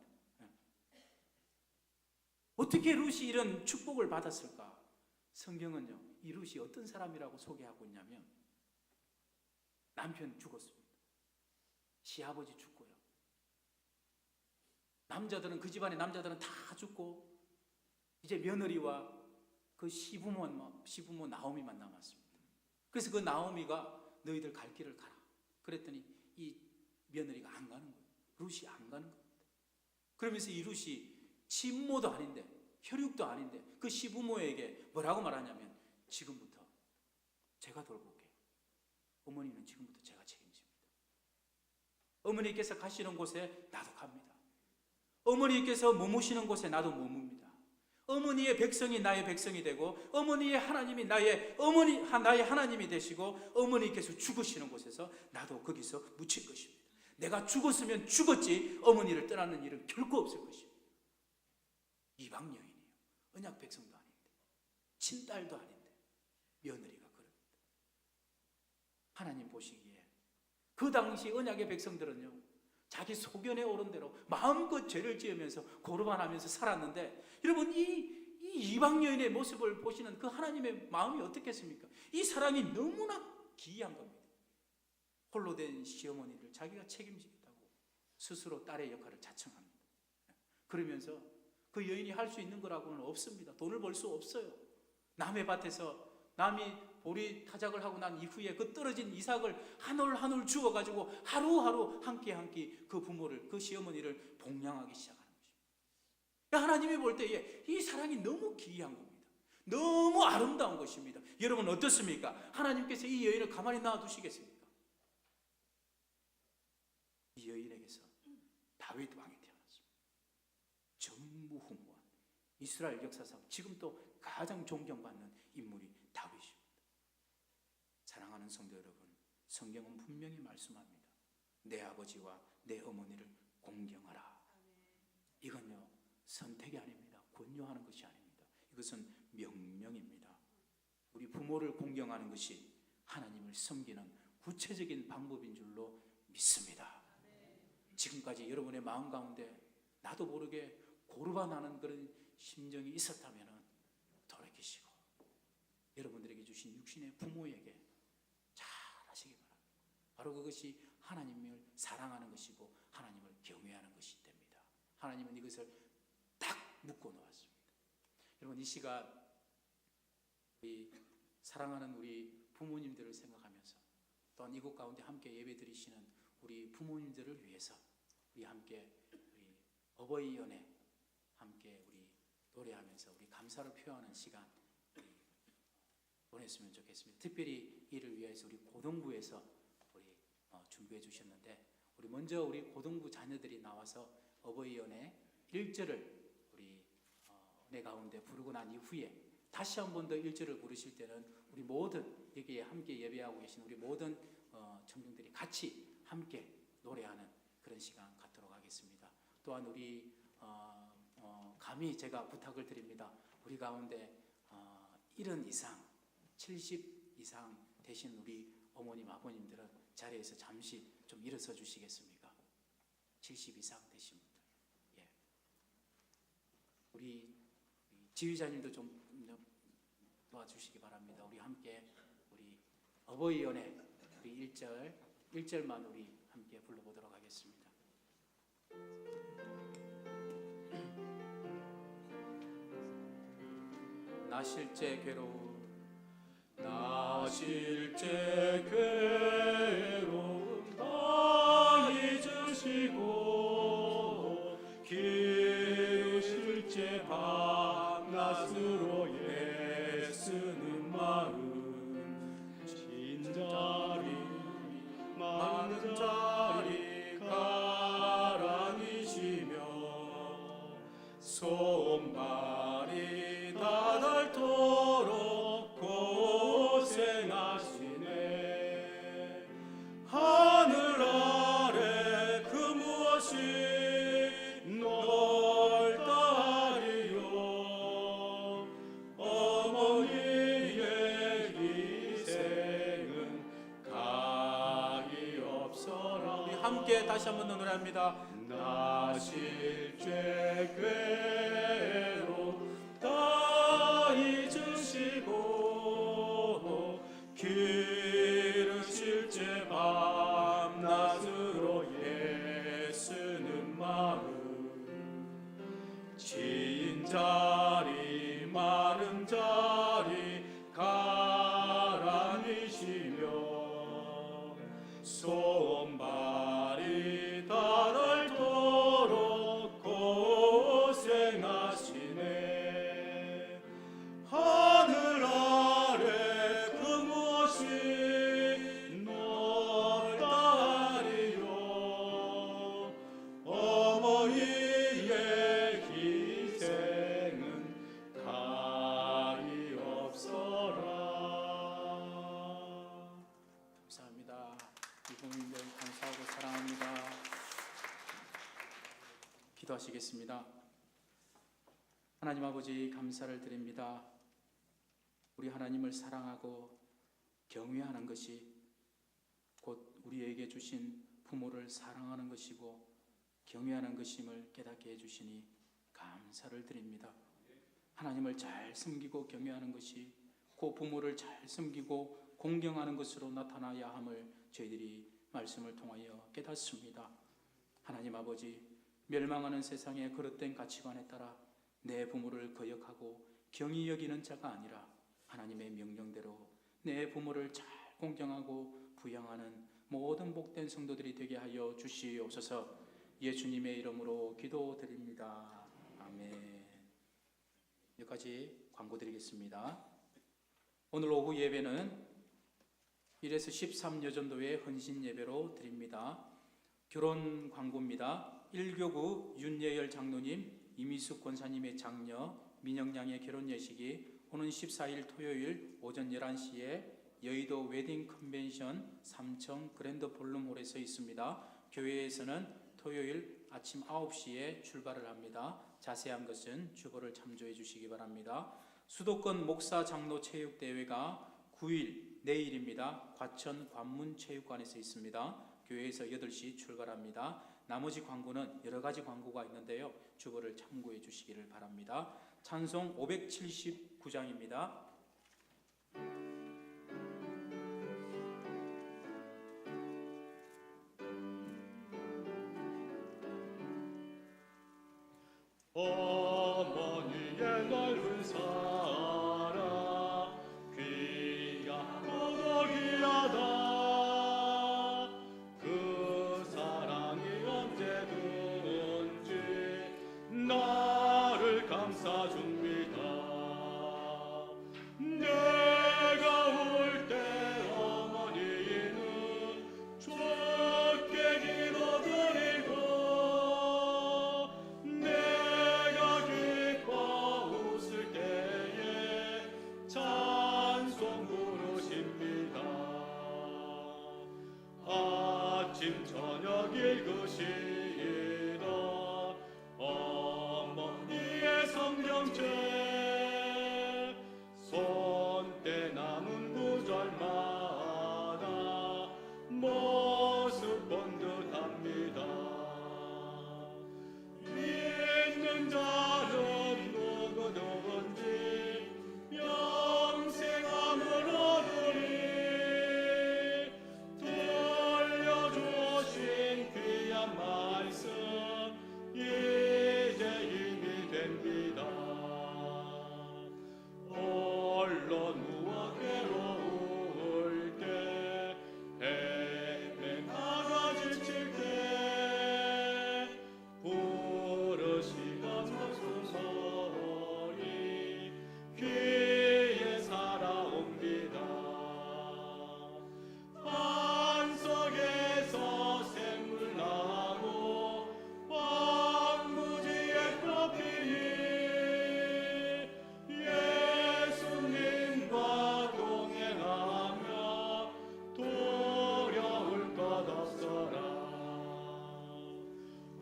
어떻게 룻이 이런 축복을 받았을까? 성경은요, 이 룻이 어떤 사람이라고 소개하고 있냐면, 남편 죽었습니다. 시아버지 죽고요. 남자들은, 그 집안의 남자들은 다 죽고 이제 며느리와 그 시부모 나오미만 남았습니다. 그래서 그 나오미가 너희들 갈 길을 가라. 그랬더니 이 며느리가 안 가는 거예요. 룻이 안 가는 겁니다. 그러면서 이 룻이 친모도 아닌데, 혈육도 아닌데 그 시부모에게 뭐라고 말하냐면, 지금부터 제가 돌볼게요. 어머니는 지금부터 제가 책임집니다. 어머니께서 가시는 곳에 나도 갑니다. 어머니께서 머무시는 곳에 나도 머뭅니다. 어머니의 백성이 나의 백성이 되고, 어머니의 하나님이 나의 하나님이 되시고, 어머니께서 죽으시는 곳에서 나도 거기서 묻힐 것입니다. 내가 죽었으면 죽었지 어머니를 떠나는 일은 결코 없을 것입니다. 이방 여인이에요. 언약 백성도 아닌데, 친딸도 아닌데 며느리가 그럽니다. 하나님 보시기에 그 당시 언약의 백성들은요, 자기 소견에 오른 대로 마음껏 죄를 지으면서 고르반하면서 살았는데, 여러분, 이 이방 여인의 모습을 보시는 그 하나님의 마음이 어떻겠습니까? 이 사랑이 너무나 기이한 겁니다. 홀로 된 시어머니를 자기가 책임지겠다고 스스로 딸의 역할을 자청합니다. 그러면서 그 여인이 할 수 있는 거라고는 없습니다. 돈을 벌 수 없어요. 남의 밭에서 남이 보리 타작을 하고 난 이후에 그 떨어진 이삭을 한 올 한 올 주워가지고 하루하루 한 끼 한 끼 그 부모를, 그 시어머니를 봉양하기 시작하는 것입니다. 하나님이 볼 때에 이 사랑이 너무 기이한 겁니다. 너무 아름다운 것입니다. 여러분 어떻습니까? 하나님께서 이 여인을 가만히 놔두시겠습니까? 이 여인에게서 다윗 왕이 태어났습니다. 전무후무한 이스라엘 역사상 지금 또 가장 존경받는 인물이 다윗입니다. 사랑하는 성도 여러분, 성경은 분명히 말씀합니다. 내 아버지와 내 어머니를 공경하라. 이건요, 선택이 아닙니다. 권유하는 것이 아닙니다. 이것은 명령입니다. 우리 부모를 공경하는 것이 하나님을 섬기는 구체적인 방법인 줄로 믿습니다. 지금까지 여러분의 마음 가운데 나도 모르게 고르반하는 그런 심정이 있었다면 돌이키시고 여러분들에게 주신 육신의 부모에게 잘 하시기 바랍니다. 바로 그것이 하나님을 사랑하는 것이고 하나님을 경외하는 것이 됩니다. 하나님은 이것을 딱 묶어 놓았습니다. 여러분, 이 시간 우리 사랑하는 우리 부모님들을 생각하면서 또한 이곳 가운데 함께 예배드리시는 우리 부모님들을 위해서 우리 함께 우리 어버이 연회 함께 우리 노래하면서 우리 감사를 표하는 시간 보냈으면 좋겠습니다. 특별히 이를 위해서 우리 고등부에서 우리 준비해 주셨는데, 우리 먼저 우리 고등부 자녀들이 나와서 어버이 연회 1절을 우리 은혜 가운데 부르고 난 이후에 다시 한 번 더 1절을 부르실 때는 우리 모든 여기에 함께 예배하고 계신 우리 모든 청중들이 같이 함께 노래하는 그런 시간 갖도록 하겠습니다. 또한 우리 감히 제가 부탁을 드립니다. 우리 가운데 70 이상, 70 이상 되신 우리 어머님, 아버님들은 자리에서 잠시 좀 일어서 주시겠습니까? 70 이상 되신 분들. 예. 우리 지휘자님도 좀 도와주시기 바랍니다. 우리 함께 우리 어버이 연회 우리 1절만 우리 함께 불러보도록 하겠습니다. 나 실제 괴로움, 나 실제 괴로움 다 잊으시고 기우실제 밤낮으로 애쓰는 마음, 진자리 많은 자리 가라니시며 손발이 닿도록 고생하시네. 하늘 아래 그 무엇이 넓다 하리요. 어머니의 희생은 가히 없어라. 우리 함께 다시 한 번 더 노래합니다. 나 실제 괴로움 다 잊으시고 기르실제 밤낮으로 애쓰는 마음, 진 자리 마른 자리 가라니시며 손발이 닿도록 고생하시네. 하늘 아래 그 무엇이 넓다 하리요. 어머니의 희생은 가히 없어라. 감사합니다. 이국민들 감사하고 사랑합니다. 기도하시겠습니다. 하나님 아버지 감사를 드립니다. 우리 하나님을 사랑하고 경외하는 것이 곧 우리에게 주신 부모를 사랑하는 것이고 경외하는 것임을 깨닫게 해주시니 감사를 드립니다. 하나님을 잘 섬기고 경외하는 것이 그 부모를 잘 섬기고 공경하는 것으로 나타나야 함을 저희들이 말씀을 통하여 깨닫습니다. 하나님 아버지, 멸망하는 세상의 그릇된 가치관에 따라 내 부모를 거역하고 경히 여기는 자가 아니라 하나님의 명령대로 내 부모를 잘 공경하고 부양하는 모든 복된 성도들이 되게 하여 주시옵소서. 예수님의 이름으로 기도드립니다. 아멘. 여기까지 광고 드리겠습니다. 오늘 오후 예배는 1에서 13여전도회 헌신 예배로 드립니다. 결혼 광고입니다. 1교구 윤예열 장로님, 이미숙 권사님의 장녀 민영양의 결혼 예식이 오는 14일 토요일 오전 11시에 여의도 웨딩 컨벤션 3층 그랜드 볼룸홀에서 있습니다. 교회에서는 토요일 아침 9시에 출발을 합니다. 자세한 것은 주보를 참조해 주시기 바랍니다. 수도권 목사 장로 체육대회가 9일 내일입니다. 과천 관문체육관에서 있습니다. 교회에서 8시 출발합니다. 나머지 광고는 여러 가지 광고가 있는데요. 주보를 참고해 주시기를 바랍니다. 찬송 579장입니다. 어머니의 넓은 사랑 귀하고 귀하다. 그 사랑이 언제든지 나를 감싸줍니다. 내가 번째 손때 남은 구절마다 모습 본 듯합니다. 믿는 자는 누구든지 영생함을 얻으리. 들려주신 귀한 말씀 이제 힘이 됩니다. 홀로 누워 괴로울 때 헤매다가 지칠 때 부르시던 목소리 귀에 살아옵니다. 반석에서 샘물 나고 황무지에 꽃피니 예수님과 동행하며 두려울 것 없어라.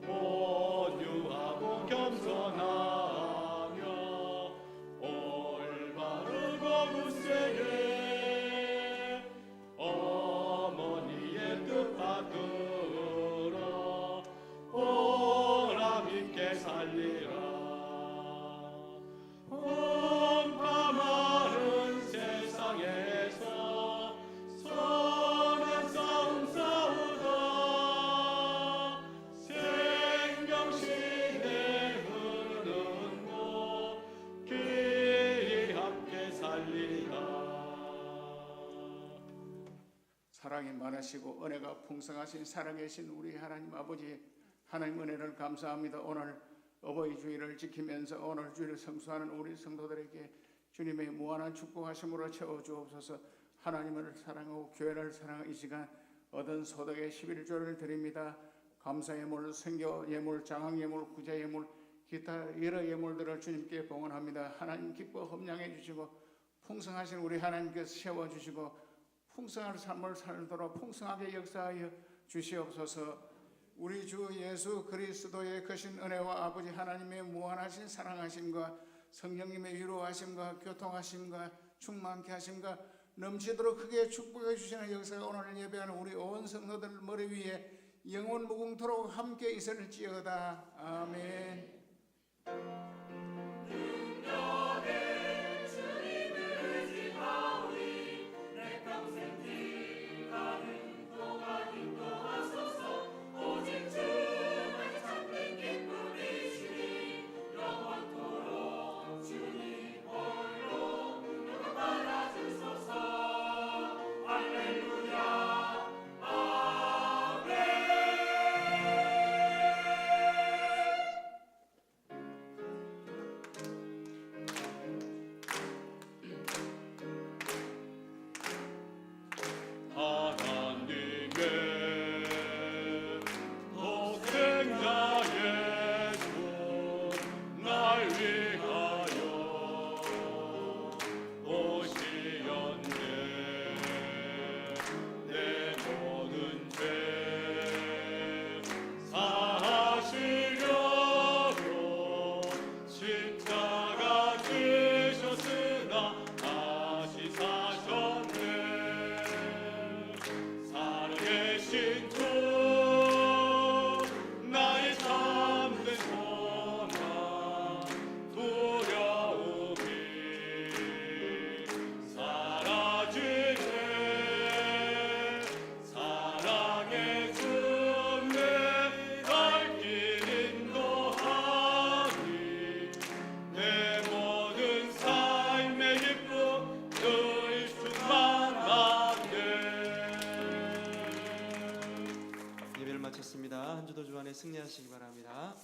온유하고 겸손하며 올바르고 굳세게 어머니의 뜻 받들어 보람있게 살리라. 혼파 많은 세상에서 선한 싸움 싸우다 생명시대 흐르는 곳 귀히 함께 살리다. 사랑이 많으시고 은혜가 풍성하신 살아계신 우리 하나님 아버지, 하나님 은혜를 감사합니다. 오늘 어버이 주일을 지키면서 오늘 주일을 성수하는 우리 성도들에게 주님의 무한한 축복하심으로 채워주옵소서. 하나님을 사랑하고 교회를 사랑하는 이 시간 얻은 소득의 11조를 드립니다. 감사 예물, 선교 예물, 장학 예물, 구제 예물, 기타 여러 예물들을 주님께 봉헌합니다. 하나님 기뻐 험량해 주시고 풍성하신 우리 하나님께서 세워주시고 풍성한 삶을 살도록 풍성하게 역사하여 주시옵소서. 우리 주 예수 그리스도의 크신 은혜와 아버지 하나님의 무한하신 사랑하심과 성령님의 위로하심과 교통하심과 충만케 하심과 넘치도록 크게 축복해 주시는 역사가 오늘 예배하는 우리 온 성도들 머리 위에 영원 무궁토록 함께 있을지어다. 아멘. 예배를 마쳤습니다. 한 주도 주안에 승리하시기 바랍니다.